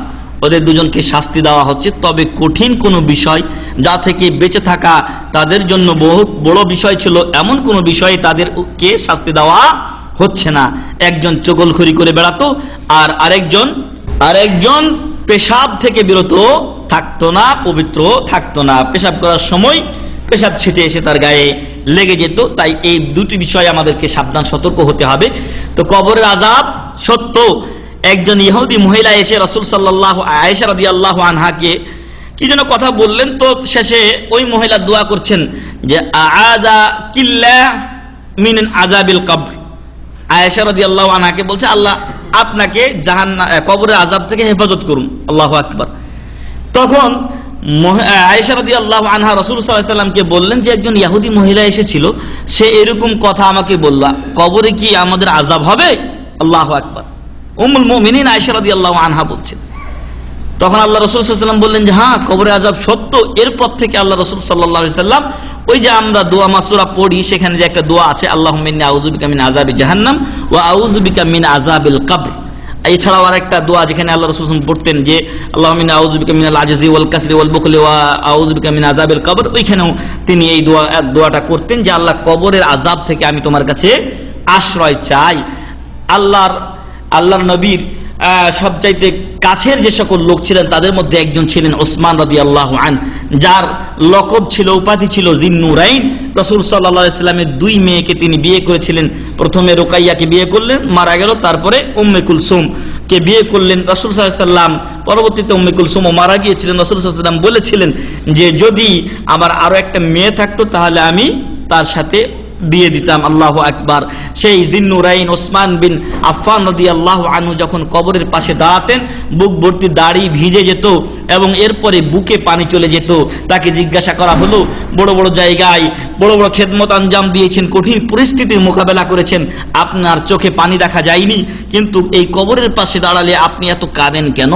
ওদের দুজনকে শাস্তি দেওয়া হচ্ছে, তবে কঠিন কোনো বিষয় যা থেকে বেঁচে থাকা তাদের জন্য বহু বড় বিষয় ছিল এমন কোনো বিষয়ে তাদেরকে শাস্তি দেওয়া হচ্ছে না। একজন চগলখড়ি করে বেড়াতো, আর আরেকজন পেশাব থেকে বিরত থাকতো না, পবিত্র থাকতো না। পেশাব করার সময় পেশাব ছিটে এসে তার গায়ে লেগে যেত। তাই এই 2টি বিষয়ে আমাদেরকে সাবধান সতর্ক হতে হবে। তো কবরের আযাব সত্য। একজন ইহুদি মহিলা এসে রাসূল সাল্লাল্লাহু আয়েশা রাদিয়াল্লাহু আনহাকে কি যেন কথা বললেন, তো শেষে ওই মহিলা দোয়া করছেন যে আআযা কিল্লাহ মিন আযাবিল কবর। আয়েশা রাদিয়াল্লাহু আনহাকে বলছে, আল্লাহ আপনাকে কবরের আযাব থেকে হেফাজত করুন। আল্লাহু আকবার। তখন আয়েশা রাদিয়াল্লাহু আনহা রাসূল সাল্লাল্লাহু আলাইহি ওয়াসাল্লামকে বললেন যে একজন ইহুদি মহিলা এসেছিল, সে এরকম কথা আমাকে বলল, কবরে কি আমাদের আযাব হবে? আল্লাহু আকবার। উম্মুল মুমিনিন আয়েশা রাদিয়াল্লাহু আনহা বলছেন। তখন আল্লাহ রাসূল সাল্লাল্লাহু আলাইহি ওয়াসাল্লাম বললেন যে হ্যাঁ, কবরে আযাব সত্য। এরপর থেকে আল্লাহ রাসূল সাল্লাল্লাহু আলাইহি ওয়াসাল্লাম ওই যে আমরা দোয়া মাসুরা পড়ি, সেখানে যে একটা দোয়া আছে, আল্লাহুম্মা ইন্নী আউযু বিকা মিন আযাবি জাহান্নাম ওয়া আউযু বিকা মিন আযাবিল কবর। এছাড়াও আরেকটা দোয়া যেখানে আল্লাহ রাসূল সাল্লাল্লাহু আলাইহি ওয়াসাল্লাম পড়তেন যে আল্লাহুম্মা ইন্নী আউযু বিকা মিনাল আজজি ওয়াল কাসরি ওয়াল বুখলি ওয়া আউযু বিকা মিন আযাবিল কবর। ওইখানেও তিনি এই দোয়াটা করতেন যে আল্লাহ, কবরের আযাব থেকে আমি তোমার কাছে আশ্রয় চাই। আল্লাহর নবীর সবচাইতে কাছের যে সকল লোক ছিলেন তাদের মধ্যে একজন ছিলেন ওসমান রাদিয়াল্লাহু আনহু, যার লকব ছিল, উপাধি ছিল যিন্নুরাইন। রাসূল সাল্লাল্লাহু আলাইহি ওয়াসাল্লামের 2 মেয়েকে তিনি বিয়ে করেছিলেন। প্রথমে রুকাইয়াকে বিয়ে করলেন, মারা গেল, তারপরে উম্মে কুলসুম কে বিয়ে করলেন রাসূল সাল্লাল্লাহু আলাইহি ওয়াসাল্লাম। পরবর্তীতে উম্মে কুলসুমও মারা গিয়েছিলেন। রাসূল সাল্লাল্লাহু আলাইহি ওয়াসাল্লাম বলেছিলেন যে যদি আমার আরো একটা মেয়ে থাকতো তাহলে আমি তার সাথে দিয়ে দিতাম। আল্লাহু আকবার। সেই যিন্নুরাইন ওসমান বিন আফফান রাদিয়াল্লাহু আনহু যখন কবরের পাশে দাঁড়াতেন, বুক ভর্তি দাড়ি ভিজে যেত এবং এরপরে বুকে পানি চলে যেত। তাকে জিজ্ঞাসা করা হলো, বড় বড় জায়গায় বড় বড় খেদমত আঞ্জাম দিয়েছেন, কঠিন পরিস্থিতির মোকাবেলা করেছেন, আপনার চোখে পানি দেখা যায়নি, কিন্তু এই কবরের পাশে দাঁড়ালে আপনি এত কাঁদেন কেন?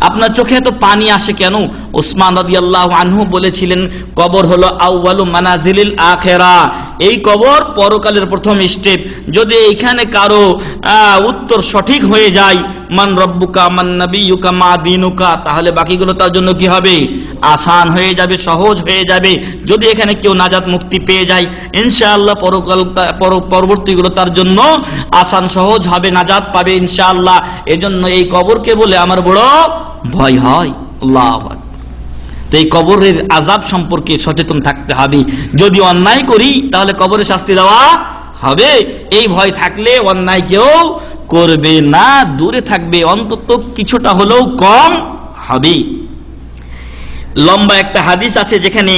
আপনার চোখে এত পানি আসে কেন? ওসমান রাদিয়াল্লাহু আনহু বলেছিলেন, কবর হলো আউয়ালু মানাজিলিল আখিরাহ। এই কবর পরকালের প্রথম স্টেপ। যদি এইখানে কারো উত্তর সঠিক হয়ে যায়, মান রব্বুকা মান নাবিয়ুকা মা দীনুকা, তাহলে বাকিগুলো তার জন্য কি হবে? আসান হয়ে যাবে, সহজ হয়ে যাবে। যদি এখানে কেউ নাজাত মুক্তি পেয়ে যায়, ইনশাআল্লাহ পরবর্তীগুলো তার জন্য আসান সহজ হবে, নাজাত পাবে ইনশাআল্লাহ। এজন্য এই কবরকে বলে আমার বড় ভয় হয়। আল্লাহু আকবার। তো এই কবরের আযাব সম্পর্কে সচেতন থাকতে হবে। যদি অন্যায় করি তাহলে কবরে শাস্তি দেওয়া হবে, এই ভয় থাকলে অন্যায় কেউ করবে না, দূরে থাকবে, অন্তত কিছুটা হলেও কম হবে। লম্বা একটা হাদিস আছে যেখানে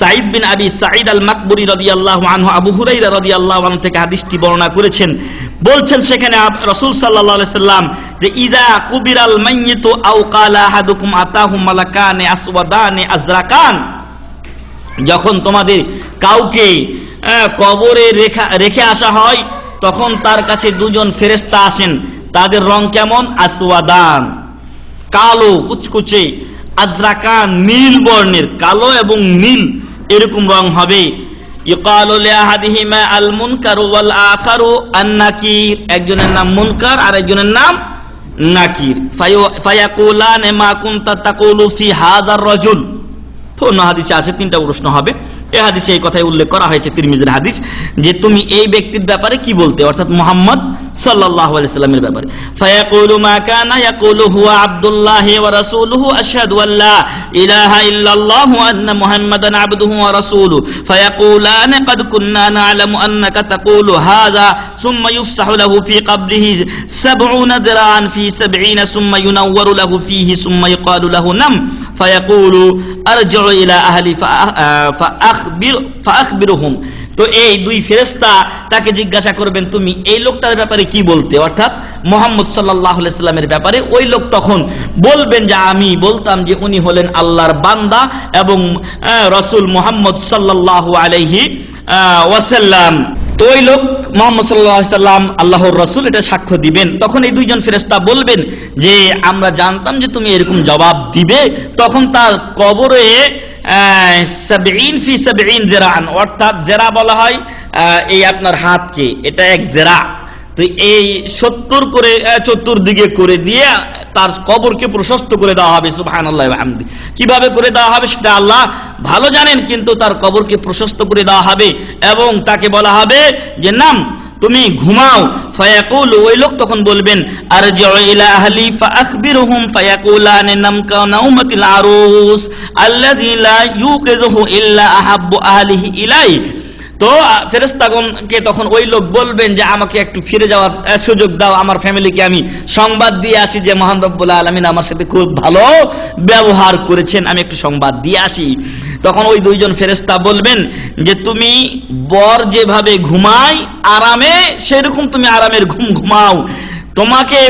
সাঈদ বিন আবি সাঈদ আল মাকবুরি রাদিয়াল্লাহু আনহু আবু হুরায়রা রাদিয়াল্লাহু আনহু থেকে হাদিসটি বর্ণনা করেছেন। বলছেন সেখানে রাসূল সাল্লাল্লাহু আলাইহি সাল্লাম যে ইযা কুবিরাল মাইয়িতু আও ক্বালা আহাদুকুম আতাহু মালাকানি আসওয়াদানি আজরাকান, যখন তোমাদের কাউকে কবরে রেখে আসা হয় তখন তার কাছে 2জন ফেরেশতা আসেন, তাদের রং কেমন? আসওয়াদান, কালো কুচকুচে, আজরাকান, নীল বর্ণের, কালো এবং নীল এরকম রং হবে। ইকালু লিআহাদিহিমা আল মুনকার ওয়াল আখারু আন নাকির, একজনের নাম মুনকার আর একজনের নাম নাকির। ফায়াকুলান মা কুনতা তাকুলু ফি হাযার রাজুল। অন্য হাদিসে আছে তিনটা প্রশ্ন হবে, এই হাদিসে এই কথাই উল্লেখ করা হয়েছে, তিরমিজির হাদিস, যে তুমি এই ব্যক্তির ব্যাপারে কি বলতে, অর্থাৎ মুহাম্মদ সাল্লাল্লাহু আলাইহি সাল্লামের ব্যাপারে। ফায়াকুলু মা কানা ইয়াকুলু হুয়া আব্দুল্লাহ ওয়া রাসূলুহু আশহাদু আল্লা ইলাহা ইল্লাল্লাহ ওয়া আন্না মুহাম্মাদান আবদুহু ওয়া রাসূলুহু। ফায়াকুলান ক্বাদ কুননা না'লামু আন্নাকা তাকুলু হাযা সুম্মা ইফসাহু লাহু ফি কবরিহি 70 দিরা'আন ফি 70 সুম্মা ইউনাওয়ারু লাহু ফিহি সুম্মা ইকালু লাহু নাম ফায়াকুলু আরজি'ু ইলা আহলি ফাআখবিরহুম। তো এই দুই ফেরেশতা তাকে জিজ্ঞাসা করবেন তুমি এই লোকটার ব্যাপারে কি বলতে, অর্থাৎ মুহাম্মদ সাল্লাল্লাহু আলাইহি সাল্লামের ব্যাপারে। ওই লোক তখন বলবেন যে আমি বলতাম যে উনি হলেন আল্লাহর বান্দা এবং রাসূল মুহাম্মদ সাল্লাল্লাহু আলাইহি ওয়াসাল্লাম। তো ওই লোক মুহাম্মদ সাল্লাল্লাহু আলাইহি সাল্লাম আল্লাহর রাসূল, এটা সাক্ষ্য দিবেন। তখন এই দুইজন ফেরেশতা বলবেন যে আমরা জানতাম যে তুমি এরকম জবাব দিবে। তখন তার কবরে 70 ফি 70 জিরা'আন, অর্থাৎ জেরা বলা হয় এই আপনার হাতকে, এটা এক জেরা। তো এই 70 করে চতুর্দিকে করে দিয়ে তার কবরকে প্রশস্ত করে দেওয়া হবে। সুবহানাল্লাহি ওয়া বিহামদি। কিভাবে করে দেওয়া হবে সেটা আল্লাহ ভালো জানেন, কিন্তু তার কবরকে প্রশস্ত করে দেওয়া হবে এবং তাকে বলা হবে যে নাম, তুমি ঘুমাও। ফায়াকুলু, ওই লোক তখন বলবেন আরজি'ু ইলা আহলি ফাআখবিরহুম ফায়াকুলান নামকা নাউমাতিল আরুস আল্লাযী লা ইউকিযুহু ইল্লা আহাব্বু আহলিহি ইলাই। তো ফেরেশতাগণকে তখন ওই লোক বলবেন যে আমাকে একটু ফিরে যাওয়ার সুযোগ দাও, আমার ফ্যামিলিকে আমি সংবাদ দিয়ে আসি যে মহান রব্বুল আলামিন আমার সাথে খুব ভালো ব্যবহার করেছেন, আমি একটু সংবাদ দিয়ে আসি। তখন ওই দুইজন ফেরেশতা বলবেন যে তুমি বর যেভাবে ঘুমায় আরামে, সেরকম তুমি আরামের ঘুম ঘুমাও। তোমাকে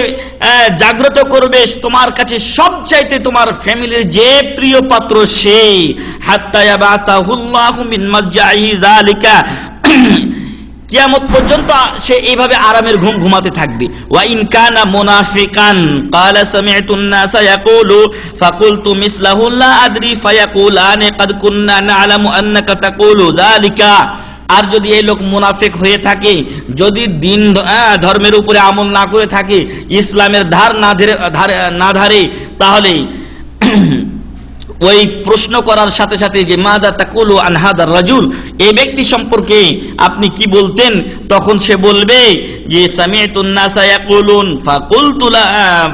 জাগ্রত করবে তোমার কাছে সবচাইতে তোমার ফ্যামিলির যে প্রিয় পাত্র সে, হাত্তা ইয়াবাসাহুল্লাহু মিন মাজ্জাহি যালিকা, কিয়ামত পর্যন্ত সে এইভাবে আরামের ঘুম ঘুমাতে থাকবে। ওয়া ইন কানা মুনাফিকান ক্বালা সামি'তুন নাসা ইয়াকুলু ফাকুলতু মিসলাহু লা আদরি ফায়াকুলান ক্বাদ কুননা না'লামু আন্নাকা তাকুলু যালিকা। আর যদি এই লোক মুনাফিক হয়ে থাকে, যদি দিন ধর্মের উপরে আমল না করে থাকে, ইসলামের ধার না ধারে, তাহলে ওই প্রশ্ন করার সাথে সাথে যে মাযা তাকুলু আন হাদার রাজুল, এই ব্যক্তি সম্পর্কে আপনি কি বলতেন, তখন সে বলবে যে সামি'তুন নাসা ইয়াকুলুন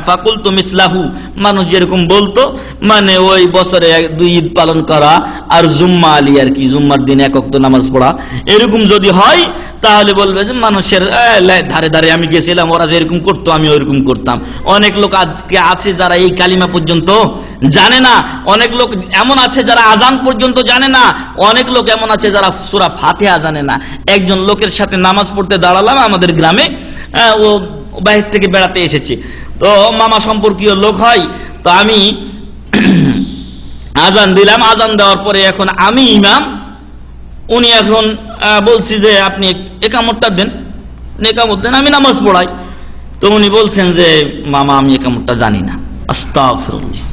ফাকুলতু মিসলাহু, মানুষ যেরকম বলতো, মানে ওই বছরে 2 ঈদ পালন করা আর জুম্মা আলী আর কি, জুম্মার দিন এক ওয়াক্ত নামাজ পড়া, এরকম যদি হয় তাহলে বলবে যে মানুষের ধারে ধারে আমি গেছিলাম, ওরা যেরকম করতো আমি ওইরকম করতাম। অনেক লোক আজকে আছে যারা এই কালিমা পর্যন্ত জানে না, অনেক লোক এমন আছে যারা আজান পর্যন্ত জানে না, অনেক লোক এমন আছে যারা সূরা ফাতিহা জানে না। একজন লোকের সাথে নামাজ পড়তে দাঁড়ালাম আমাদের গ্রামে, ও বাইরে থেকে বেড়াতে এসেছে, তো মামা সম্পর্কীয় লোক হয়। তো আমি আজান দিলাম, আজান দেওয়ার পরে এখন আমি ইমাম, উনি এখন বলছি যে আপনি একামতটা দেন, একামত দেন, আমি নামাজ পড়াই। তো উনি বলছেন যে মামা আমি একামতটা জানি না। আস্তাগফিরুল্লাহ।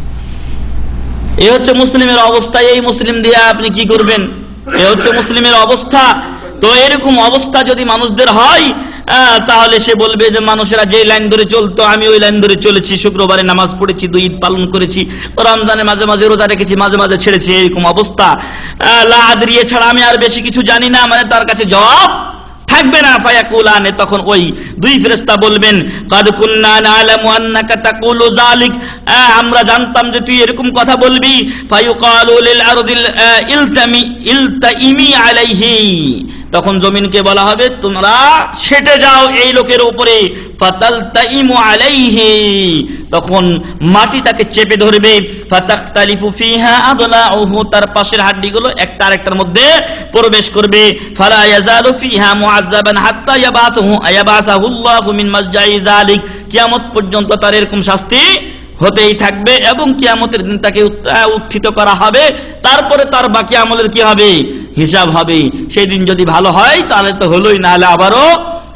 এই হচ্ছে মুসলিমের অবস্থা। এই মুসলিম দিয়ে আপনি কি করবেন? এই হচ্ছে মুসলিমের অবস্থা। তো এরকম অবস্থা যদি মানুষদের হয়, তাহলে সে বলবে যে মানুষেরা যে লাইন ধরে চলতো আমি ওই লাইন ধরে চলেছি, শুক্রবারে নামাজ পড়েছি, 2 ঈদ পালন করেছি, রমজানে মাঝে মাঝে রোজা রেখেছি, মাঝে মাঝে ছেড়েছি, এরকম অবস্থা। লা আদরি ছাড়া আমি আর বেশি কিছু জানি না, মানে তার কাছে জবাব থাকবে না। ফায়াকুলানে, তখন ওই 2 ফেরেশতা বলবেন কাদ কুননা না'লামু আন্নাকা তাকুলু যালিক, আমরা জানতাম যে তুই এরকম কথা বলবি। ফায়ুকালু লিল আরদিল ইলতাইমি আলাইহি, তখন জমিনকে বলা হবে তোমরা সেটে যাও এই লোকের উপরে। ফাতালতাইমু আলাইহি, তখন মাটি তাকে চেপে ধরবে। ফাতাখতালিফু ফিহা আদলাউহু, তার পাশের হাড়গুলো একটা আরেকটার মধ্যে প্রবেশ করবে। ফালা ইয়াজালু ফিহা মুআযাবান হাত্তা ইয়াবাসাহুল্লাহু মিন মাসজাই যালিক, কিয়ামত পর্যন্ত তার এরকম শাস্তি হতেই থাকবে এবং কিয়ামতের দিন তাকে উত্থিত করা হবে। তারপরে তার বাকি আমলের কি হবে? হিসাব হবে। সেই দিন যদি ভালো হয় তাহলে তো হলোই, না হলে আবারও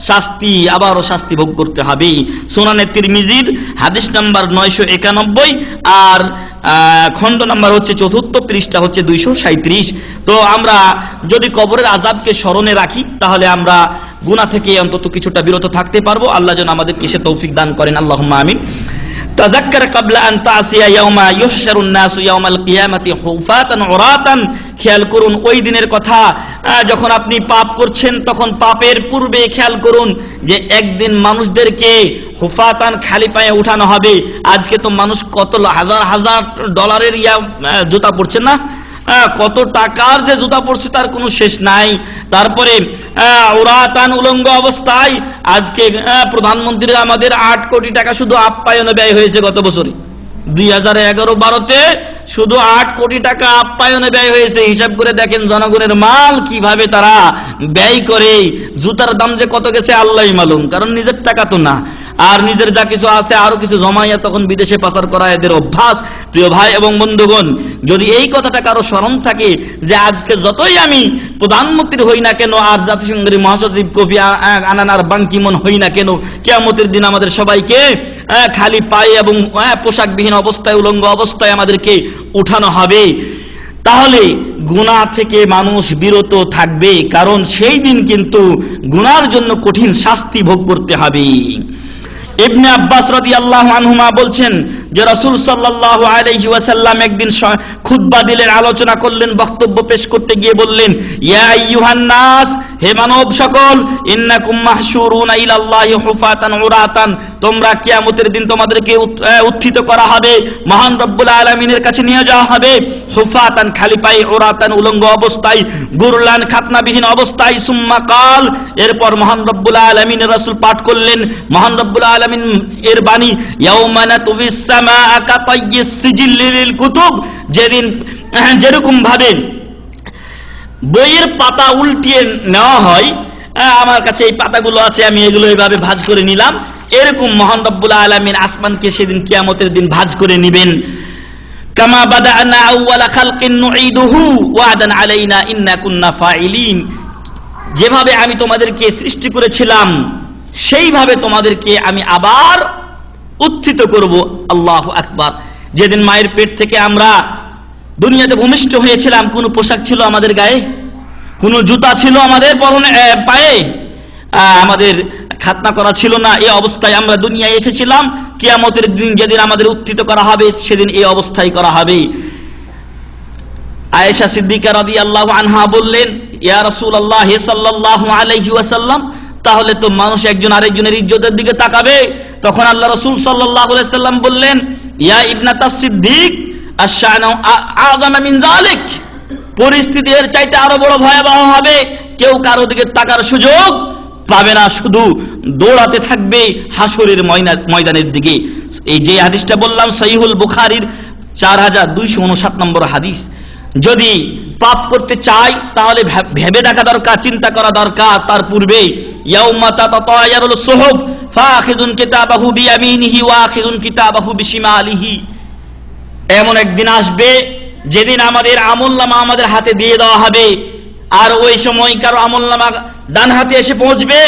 শাস্তি, আবারও শাস্তি ভোগ করতে হবে। সুনানে তিরমিজির হাদিস নাম্বার 991 আর খণ্ড নাম্বার হচ্ছে 4 পৃষ্ঠা হচ্ছে 237। তো আমরা যদি কবরের আযাবকে স্মরণে রাখি তাহলে আমরা গুনাহ থেকে অন্তত কিছুটা বিরত থাকতে পারবো। আল্লাহ যেন আমাদেরকে সে তৌফিক দান করেন, আল্লাহুম্মা আমিন। তাযাক্কার ক্বাবলা আন তাসিয়া ইয়াওমা ইউহশারুন নাসু ইয়াওমাল কিয়ামাতি হুফাতান উরাতান। খেয়াল করুন ওই দিনের কথা, যখন আপনি পাপ করছেন তখন পাপের পূর্বে খেয়াল করুন যে একদিন মানুষদেরকে হুফাতান খালি পায়ে উঠানো হবে। আজকে তো মানুষ কত হাজার হাজার ডলারের জুতা পরছে না, কত টাকার যে জুতা পড়ছে তার কোনো শেষ নাই। তারপরে উরাতান উলঙ্গ অবস্থায় আজকে প্রধানমন্ত্রী আমাদের 8 কোটি টাকা শুধু আপ্যায়নে ব্যয় হয়েছে গত বছরে 2011-12-তে শুধু 8 কোটি টাকা আপ্যায়নে ব্যয় হয়েছে। হিসাব করে দেখেন জনগণের মাল কিভাবে তারা ব্যয় করে। জুতার দাম যে কত গেছে আল্লাহই মালুম, কারণ নিজের টাকা তো না, আর নিজের যা কিছু আছে আরো কিছু জমাইয়া তখন বিদেশে পাচার করা এদের অভ্যাস। প্রিয় ভাই এবং বন্ধুগণ, যদি এই কথাটা কারো স্মরণ থাকে যে আজকে যতই আমি প্রধানমন্ত্রী হই না কেন আর জাতিসংঘের মহাসচিব কোফি আনান আর বান কি মুন হই না কেন, কিয়ামতের দিন আমাদের সবাইকে খালি পায়ে এবং পোশাকবিহীন অবস্থায় উলঙ্গ অবস্থায় আমাদেরকে উঠানো হবে। তাহলে গুনাহ থেকে মানুষ বিরত থাকবে, কারণ সেই দিন কিন্তু গুনার জন্য কঠিন শাস্তি ভোগ করতে হবে। ইবনে আব্বাস রাদিয়াল্লাহু আনহুমা বলছেন যে রাসূল সাল্লাল্লাহু আলাইহি ওয়াসাল্লাম একদিন খুতবা দিলেন, আলোচনা করলেন, বক্তব্য পেশ করতে গিয়ে বললেন, ইয়া আইয়ুহান নাস, হে মানব সকল, ইন্নাকুম মাহশুরুনা ইলাল্লাহি হুফাতান উরাতান, তোমরা কিয়ামতের দিন তোমাদেরকে উত্থিত করা হবে, মহান রব্বুল আলামিনের কাছে নিয়ে যাওয়া হবে, হুফাতান খালি পায়ে, উরাতান উলঙ্গ অবস্থায়, গুরলান খাতনাবিহীন অবস্থায়। সুম্মা কাল, এরপর মহান রব্বুল আলামিনের রাসূল পাঠ করলেন মহান রব্বুল আলামিন এর বাণী, ইয়াউমা নাতুবিস সামাআ কাতাইয়িস সিজিল লিল কুতুব, যেদিন যেরকম ভাবে বইয়ের পাতা উল্টিয়ে নেওয়া হয়, আমার কাছে এই পাতাগুলো আছে আমি এগুলো এইভাবে ভাঁজ করে নিলাম, এরকম মহান রব্বুল আলামিন আসমানকে সেদিন কিয়ামতের দিন ভাঁজ করে নেবেন। কামা বাদানা আউওয়ালা খালকিন নুঈদুহু ওয়াদান আলাইনা ইন্না কুন্না ফাইলিন, যেভাবে আমি তোমাদেরকে সৃষ্টি করেছিলাম সেইভাবে তোমাদেরকে আমি আবার উত্থিত করব। আল্লাহু আকবার। যেদিন মায়ের পেট থেকে আমরা দুনিয়াতে ভূমিষ্ঠ হয়েছিলাম, কোন পোশাক ছিল আমাদের গায়ে, কোন জুতা ছিল আমাদের পরনে পায়ে, আমাদের খাতনা করা ছিল না, এই অবস্থায় আমরা দুনিয়ায় এসেছিলাম। কিয়ামতের দিন যেদিন আমাদের উত্থিত করা হবে সেদিন এই অবস্থায় করা হবে। আয়েশা সিদ্দিকা রাদিয়াল্লাহু আনহা বললেন, ইয়া রাসূলুল্লাহ সাল্লাল্লাহু আলাইহি ওয়াসাল্লাম, তাহলে তো মানুষ একজন আরেকজনের ইজ্জতের দিকে তাকাবে। তখন আল্লাহ রাসূল সাল্লাল্লাহু আলাইহি ওয়াসাল্লাম বললেন, ইয়া ইবনাতাস সিদ্দিক আশ-শা'নু আ'যামা মিন যালিক, পরিস্থিতি এর চাইতে আরো বড় ভয়াবহ হবে। কেউ কারো দিকে তাকার সুযোগ পাবে না, শুধু দৌড়াতে থাকবে হাসরের ময়দানের দিকে। এই যে হাদিসটা বললাম সহিহুল বুখারীর 4259 নম্বর হাদিস। যদি পাপ করতে চাই তাহলে ভেবে দেখা দরকার, চিন্তা করা দরকার। তার পূর্বে ইয়াউমা তাতায়ারুল সুহুফ ফাখিযুন কিতাবাহু বিয়ামিনিহি ওয়া আখিযুন কিতাবাহু বিশিমালিহি, এমন একদিন আসবে যেদিন আমাদের আমলনামা আমাদের হাতে দিয়ে দেওয়া হবে, আর ওই সময় কারো আমলনামা ডান হাতে এসে পৌঁছবে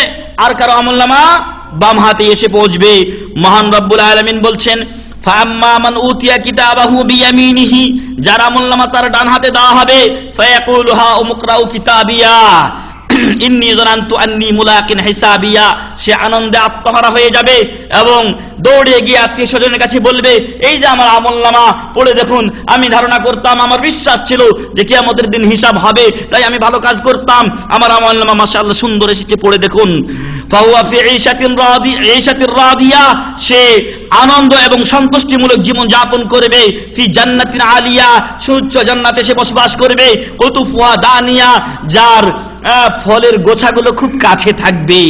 আর কারো আমলনামা বাম হাতে এসে পৌঁছবে। মহান রব্বুল আলামিন বলছেন, ফাম্মা মান উতিয়া কিতাবাহু বিয়ামিনিহি, যার আমলনামা তার ডান হাতে দেওয়া হবে, ফায়াকুলু হা উমকরাউ কিতাবিয়া ইন্নী যানানতু আন্নী মুলাকিন হিসাবিয়া, সে আনন্দে আত্মহারা হয়ে যাবে এবং দৌড়ে গিয়ে আত্মীয় স্বজনের কাছে বলবে, এই যে আমার আমলনামা পড়ে দেখুন, আমি ধারণা করতাম, আমার বিশ্বাস ছিল যে কিয়ামতের দিন হিসাব হবে, তাই আমি ভালো কাজ করতাম, আমার আমলনামা মাশাআল্লাহ সুন্দর এসেছে, পড়ে দেখুন। ফাহুয়া ফি ঈশাতির রাদিয়া, সে আনন্দ এবং সন্তুষ্টিমূলক জীবন যাপন করবে। ফি জান্নাতিন আলিয়া, সুউচ্চ জান্নাতে সে বসবাস করবে। কুতুফুহা দানিয়া, যার ফলের গোছাগুলো খুব কাছে থাকবে।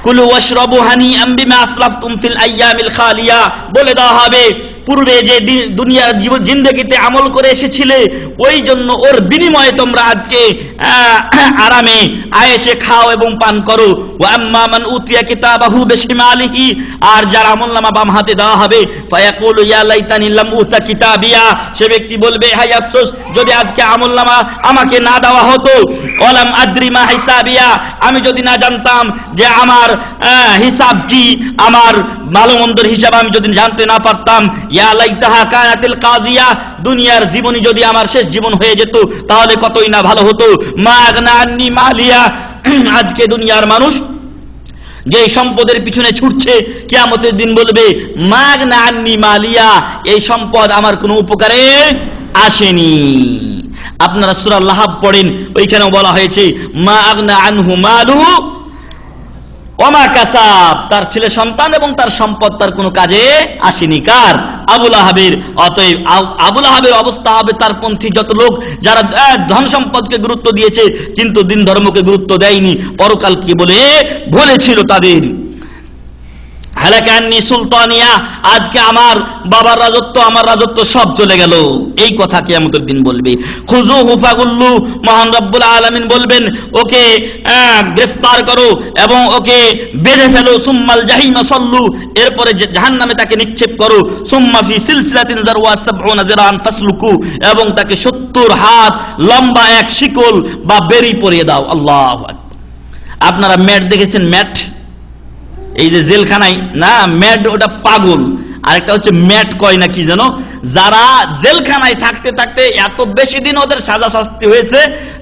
কুলু ওয়াশরাবু হানিআম বিমা আসলাফতুম ফিল আইয়ামিল খালিয়া, বলে দেওয়া হবে পূর্বে যে দুনিয়ার জীবন জিন্দেগিতে আমল করে এসেছিলে ওই জন্য ওর বিনিময়ে তোমরা আজকে আরামে আয়েশে খাও এবং পান করো। ওয়া আম্মা মান উতিয়া কিতাবাহু বিশিমালিহি, আর যার আমলনামা বাম হাতে দেওয়া হবে, ফায়াকুলু ইয়া লাইতানি লাম উতা কিতাবিয়া, সে ব্যক্তি বলবে হায় আফসোস যদি আজকে আমলনামা আমাকে না দেওয়া হতো। ওয়ালাম আদ্রি মা হিসাবিয়া, আমি যদি না জানতাম যে আমার হিসাব কি, আমার ভালো মন্দের হিসাব আমি যদি জানতে না পারতাম। ইয়া লাইতাহা কানাতিল কাদিয়া, দুনিয়ার জীবনই যদি আমার শেষ জীবন হয়ে যেত তাহলে কতই না ভালো হতো। মা আগনা আন্নি মালিয়া, আজকে দুনিয়ার মানুষ যে সম্পদের পিছনে ছুটছে কিয়ামতের দিন বলবে মা আগনা আন্নি মালিয়া, এই সম্পদ আমার কোনো উপকারে আসেনি। আপনারা সূরা লাহাব পড়েন, ওইখানেও বলা হয়েছে মা আগনা আনহু মালুহু ওমা কাসাব, তার ছেলে সন্তান এবং তার সম্পদ তার কোনো কাজে আসেনি। কার? আবু লাহাবের। অতএব আবু লাহাবের অবস্থা হবে তার পন্থী যত লোক যারা ধন সম্পদকে গুরুত্ব দিয়েছে কিন্তু দিন ধর্মকে গুরুত্ব দেয়নি, পরকাল কি বলে বলেছিল তাদের। হালাকান্নি সুলতানিয়া, আজকে আমার বাবার রাজত্ব আমার রাজত্ব সব চলে গেল, এই কথা কিয়ামতের দিন বলবে। খুযুহু ফাগুল্লু, মহান রব্বুল আলামিন বলবেন ওকে গ্রেফতার করো এবং ওকে বেঁধে ফেলো। সুম্মাল জাহিমা সাল্লু, এরপরে জাহান্নামে তাকে নিক্ষেপ করো। সুম্মা ফি সিলসিলাতিন যারওয়া 70 যিরান ফাসলুকু, এবং তাকে 70 হাত লম্বা এক শিকল বা বেড়ি পরিয়ে দাও। আল্লাহু আকবার। আপনারা ম্যাট দেখেছেন? ম্যাট, এই যে জেলখানায় না ম্যাট, ওটা পাগল। আরেকটা হচ্ছে ম্যাট কয় না কি যেন, যারা জেলখানায় থাকতে থাকতে এত বেশি দিন ওদের সাজা শাস্তি হয়েছে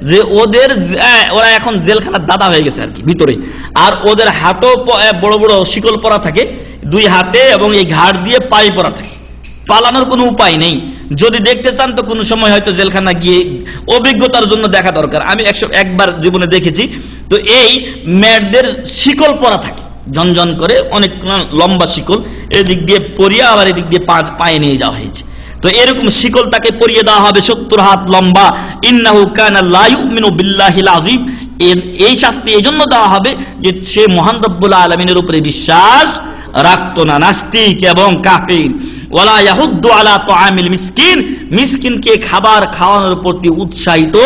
যে ওরা এখন জেলখানার দাদা হয়ে গেছে আর কি ভিতরে। আর ওদের হাতেও বড় বড় শিকল পরা থাকে, দুই হাতে, এবং এই ঘাড় দিয়ে পায়ে পরা থাকে। পালানোর কোনো উপায় নেই। যদি দেখতে চান তো কোনো সময় হয়তো জেলখানা গিয়ে অভিজ্ঞতার জন্য দেখা দরকার। আমি একবার জীবনে দেখেছি। তো এই ম্যাটদের শিকল পরা থাকে ঝনঝন করে, অনেক লম্বা শিকল, এদিক দিয়ে পরিয়ে আবার এদিক দিয়ে পায়ে নিয়ে যাওয়া হয়েছে। তো এরকম শিকল তাকে পরিয়ে দেওয়া হবে 70 হাত লম্বা। ইন্নাহু কানা লা ইউমিনু বিল্লাহিল আযীম, এই শাস্তি এই জন্য দেওয়া হবে যে সে মহান রব্বুল আলামিনের উপরে বিশ্বাস রাখতো না, নাস্তিক এবং কাফির। ওয়ালা ইয়াহুদ্দু আলা তুআমিল মিসকিন, মিসকিনকে খাবার খাওয়ানোর প্রতি উৎসাহিত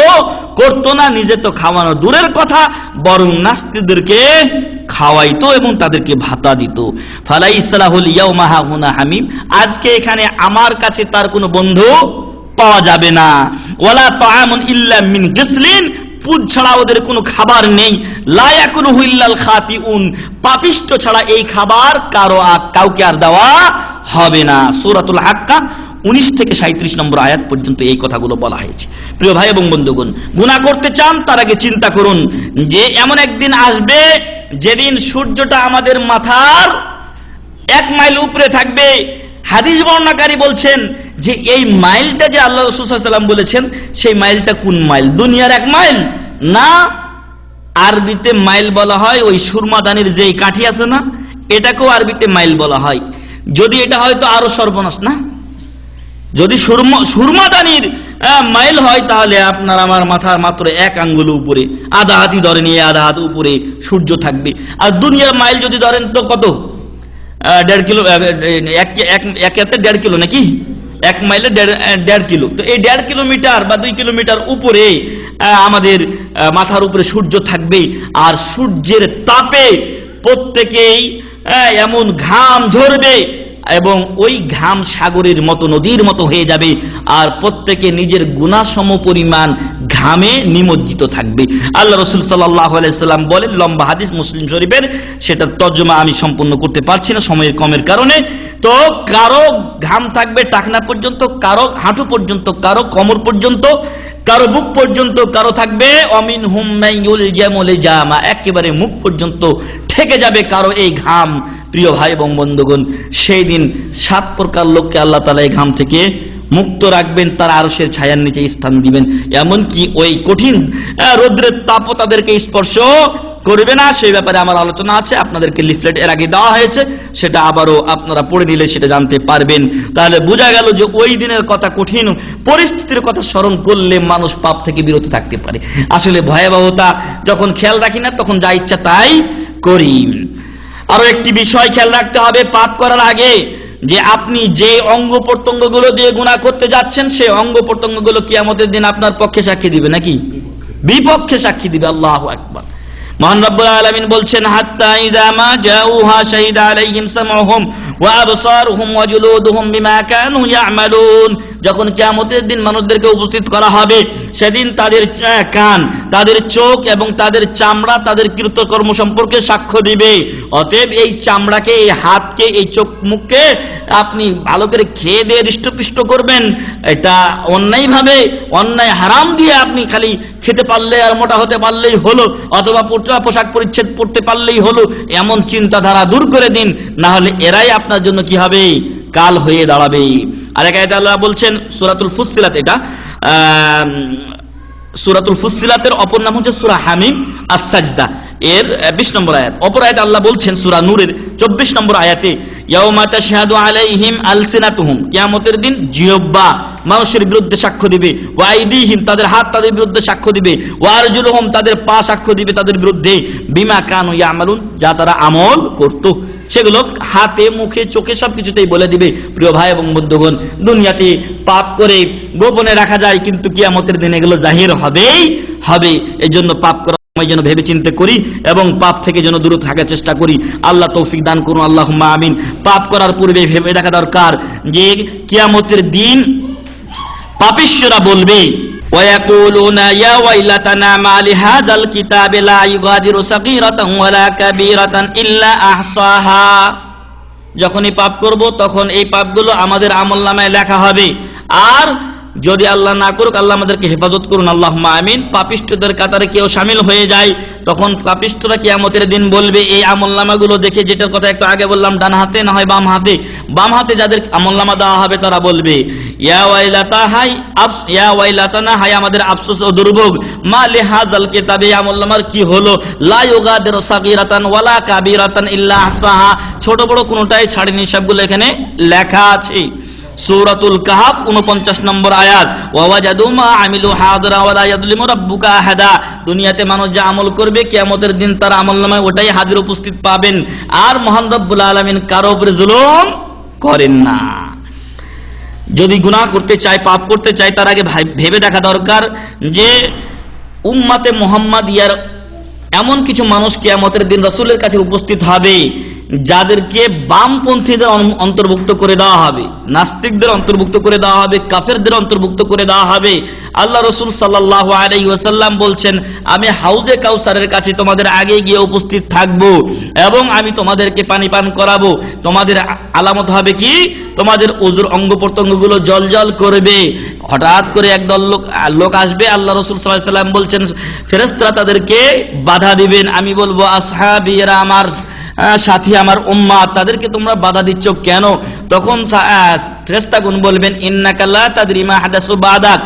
করতো না, নিজে তো খাওয়ানো দূরের কথা বরং নাস্তিকদেরকে খাওয়াইতো এবং তাদেরকে ভাতা দিত। ফালাইসা লাহুল ইয়াউমা হাহুনা হামিম, আজকে এখানে আমার কাছে তার কোনো বন্ধু পাওয়া যাবে না। ওয়ালা তুআমুন ইল্লা মিন গিসলিন, পুজ ছাড়া ওদের কোনো খাবার নেই। লা ইয়াকুলুহু ইল্লাল খাতিউন, পাপিষ্ঠ ছাড়া এই খাবার কাউকে আর দেওয়া হবে না। সূরাতুল হাক্কা 19 থেকে 37 নম্বর আয়াত পর্যন্ত এই কথাগুলো বলা হয়েছে। প্রিয় ভাই এবং বন্ধুগণ, গুনাহ করতে চান তার আগে চিন্তা করুন যে এমন একদিন আসবে যেদিন সূর্যটা আমাদের মাথার 1 মাইল উপরে থাকবে। হাদিস বর্ণনাকারী বলছেন যে এই মাইলটা যে আল্লাহ রাসূল সাল্লাল্লাহু আলাইহি ওয়াসাল্লাম বলেছেন সেই মাইলটা কোন মাইল? দুনিয়ার 1 মাইল না, আরবিতে মাইল বলা হয় ওই সুরমাদানির যেই কাঠি আছে না, এটাকেও আরবিতে মাইল বলা হয়। যদি এটা হয়তো আরো সর্বনাশ না, যদি সুরমাদানির মাইল হয় তাহলে আপনার আমার মাথার মাত্র 1 আঙ্গুল উপরে, আধা হাতি ধরে নিয়ে আধা হাত উপরে সূর্য থাকবে। আর দুনিয়ার মাইল যদি ধরেন তো কত? 1.5 কিলো, এক হাতে 1.5 কিলো নাকি? 1 মাইলে 1.5 কিলো। তো এই 1.5 কিলোমিটার বা 2 কিলোমিটার উপরে আমাদের মাথার উপরে সূর্য থাকবে। আর সূর্যের তাপে প্রত্যেকেই এমন ঘাম ঝরবে এবং ওই ঘাম সাগরের মতো, নদীর মতো হয়ে যাবে। আর প্রত্যেকে নিজের গুনাহ সম পরিমাণ ঘামে নিমজ্জিত থাকবে। আল্লাহ রাসূল সাল্লাল্লাহু আলাইহি সাল্লাম বলেন, লম্বা হাদিস মুসলিম শরীফের, সেটা তর্জমা আমি সম্পূর্ণ করতে পারছি না সময়ের কমের কারণে। তো কারো ঘাম থাকবে টাকনা পর্যন্ত, কারো হাঁটু পর্যন্ত, কারো কোমর পর্যন্ত, কারো বুক পর্যন্ত, কারো থাকবে অমিনহুম মাইয়ুল জামুল জামা, একেবারে মুখ পর্যন্ত ঠেকে যাবে কারো এই ঘাম। প্রিয় ভাই এবং বন্ধুগণ, সেই দিন 7 প্রকার লোককে আল্লাহ তাআলা এই ঘাম থেকে মুক্ত রাখবেন, তার আরশের ছায়ার নিচে স্থান দিবেন। এমনকি ওই কঠিন রৌদ্রের তাপও তাদেরকে স্পর্শ করবে না। সেই ব্যাপারে আমার আলোচনা আছে, আপনাদেরকে লিফলেট এর আগে দেওয়া হয়েছে, সেটা আবারও আপনারা পড়ে নিলে সেটা জানতে পারবেন। তাহলে বোঝা গেল যে ওই দিনের কথা, কঠিন পরিস্থিতির কথা স্মরণ করলে মানুষ পাপ থেকে বিরত থাকতে পারে। আসলে ভয়াবহতা যখন খেয়াল রাখি না তখন যা ইচ্ছা তাই করি। আরো একটি বিষয় খেয়াল রাখতে হবে পাপ করার আগে, যে আপনি যে অঙ্গ প্রত্যঙ্গগুলো দিয়ে গুনাহ করতে যাচ্ছেন সেই অঙ্গ প্রত্যঙ্গগুলো কিয়ামতের দিন আপনার পক্ষে সাক্ষী দিবে নাকি বিপক্ষে সাক্ষী দিবে। আল্লাহু আকবার। মহান রব্বুল আলামিন বলছেন, হাত্তা ইযা মা জাউহা শাহিদা আলাইহিম সামউহুম ওয়া আবসারুহুম ওয়া জুলুদুহুম বিমা কানু ইয়ামালুন। যখন কিয়ামতের দিন মানুষদেরকে উপস্থিত করা হবে, সেদিন তাদের কান, তাদের চোখ এবং তাদের চামড়া তাদের কৃতকর্ম সম্পর্কে সাক্ষ্য দিবে। অতএব এই চামড়াকে, এই হাতকে, এই চোখ মুখকে আপনি ভালো করে খেয়ে দিয়ে হৃষ্টপুষ্ট করবেন। এটা অন্যায়ভাবে, অন্যায় হারাম দিয়ে আপনি খালি খেতে পারলে আর মোটা হতে পারলেই হলো, অথবা পোশাক পরিচ্ছদ পড়তে পারলেই হলো, এমন চিন্তাধারা দূর করে দিন, না হলে এরাই আপনার জন্য কি হবে, কাল হয়ে দাঁড়াবে। আর এক আয়াতে আল্লাহ বলছেন, সূরাতুল ফুসসিলাত, এটা সূরাতুল ফুসসিলাতের অপর নাম হচ্ছে সূরা হামিম আস-সাজদা, এর 20 নম্বর আয়াত। অপর আয়াতে আল্লাহ বলছেন সূরা নূরের 24 নম্বর আয়াতে, ইয়াউমা তাশহাদু আলাইহিম আলসিনাতুহুম, কিয়ামতের দিন জিহ্বা মানুষের বিরুদ্ধে সাক্ষ্য দিবে, ওয়া আইদিহিম তাদের হাত তাদের বিরুদ্ধে সাক্ষ্য দিবে, ওয়া আরজুলুহুম তাদের পা সাক্ষ্য দিবে তাদের বিরুদ্ধে, বিমা কানু ইয়ামালুন যা তারা আমল করত, সেগুলো হাতে মুখে চোখে সবকিছুতেই বলে দিবে। প্রিয় ভাই এবং বন্ধুগণ, দুনিয়াতে পাপ করে গোপনে রাখা যায়, কিন্তু কিয়ামতের দিন এগুলো জাহির হবেই হবে। এই জন্য পাপ করা যেন ভেবে চিন্তে করি এবং পাপ থেকে যেন দূরে থাকার চেষ্টা করি। আল্লাহ তৌফিক দান করুন, আল্লাহুম্মা আমিন। পাপ করার পূর্বে ভেবে দেখা দরকার যে কিয়ামতের দিন পাপিষ্যরা বলবে, ওয়ায়াকুলুনা ইয়া ওয়াইলাতানা মা লিহাযাল কিতাবি লা ইউগাদিরু সাগীরাতান ওয়ালা কাবীরাতান ইল্লা আহসাহা। যখনই পাপ করব তখন এই পাপগুলো আমাদের আমলনামায় লেখা হবে, আর যদি আল্লাহ না করুক, আল্লাহ আমাদেরকে হেফাজত করুন, আল্লাহুম্মা আমিন, পাপিষ্ঠদের কাতারে কেউ শামিল হয়ে যায়, তখন পাপিষ্ঠরা কিয়ামতের দিন বলবে এই আমলনামাগুলো দেখে, যেটার কথা একটু আগে বললাম, ডান হাতে না হয় বাম হাতে, বাম হাতে যাদের আমলনামা দেওয়া হবে তারা বলবে, ইয়া ওয়াইলাতানা, হায় আমাদের আফসোস ও দুর্ভোগ, মা লিহাযাল কিতাবি, আমলনামার কি হলো, লা ইউগাদিরু সাগীরাতান ওয়ালা কাবীরাতান ইল্লা আহসাহা, ছোট বড় কোনটাই ছাড়েনি, সবগুলো এখানে লেখা আছে। সূরাতুল কাহফ 49 নম্বর আয়াত, ওয়াজাদু মা আমিলু হাদিরা ওয়ালা ইয়াযলিমু রাব্বুকা আহাদা। দুনিয়াতে মানুষ যা আমল করবে কিয়ামতের দিন তার আমলনামায় ওটাই হাজির উপস্থিত পাবেন, আর মহান রব্বুল আলামিন কারো উপরে জুলুম করেন না। যদি গুনাহ করতে চায়, পাপ করতে চায়, তার আগে ভেবে দেখা দরকার যে উম্মতে মুহাম্মাদিয়ার এমন কিছু মানুষ কিয়ামতের দিন রাসূলের কাছে উপস্থিত হবে যাদেরকে বামপন্থীদের অন্তর্ভুক্ত করে দেওয়া হবে, নাস্তিকদের অন্তর্ভুক্ত করে দেওয়া হবে, কাফেরদের অন্তর্ভুক্ত করে দেওয়া হবে। আল্লাহ রাসূল সাল্লাল্লাহু আলাইহি ওয়াসাল্লাম বলছেন, আমি হাউজে কাউসারের কাছে তোমাদের আগে গিয়ে উপস্থিত থাকব এবং আমি তোমাদেরকে পানি পান করাবো। তোমাদের আলামত হবে কি, তোমাদের উযুর অঙ্গ প্রত্যঙ্গগুলো জ্বলজ্বল করবে। হঠাৎ করে একদল লোক আসবে, আল্লাহ রাসূল সাল্লাল্লাহু আলাইহি ওয়াসাল্লাম বলছেন ফেরেশতারা তাদেরকে বাধা দিবেন। আমি বলবো, আসহাবী, এরা আমার সাথী, আমার উম্মাত, তাদেরকে তোমরা বাধা দিচ্ছ কেন? তখন ফেরেশতাগণ বলবেন, ইন্নাকা লা তাদরি মা হাদাসু বাদাক,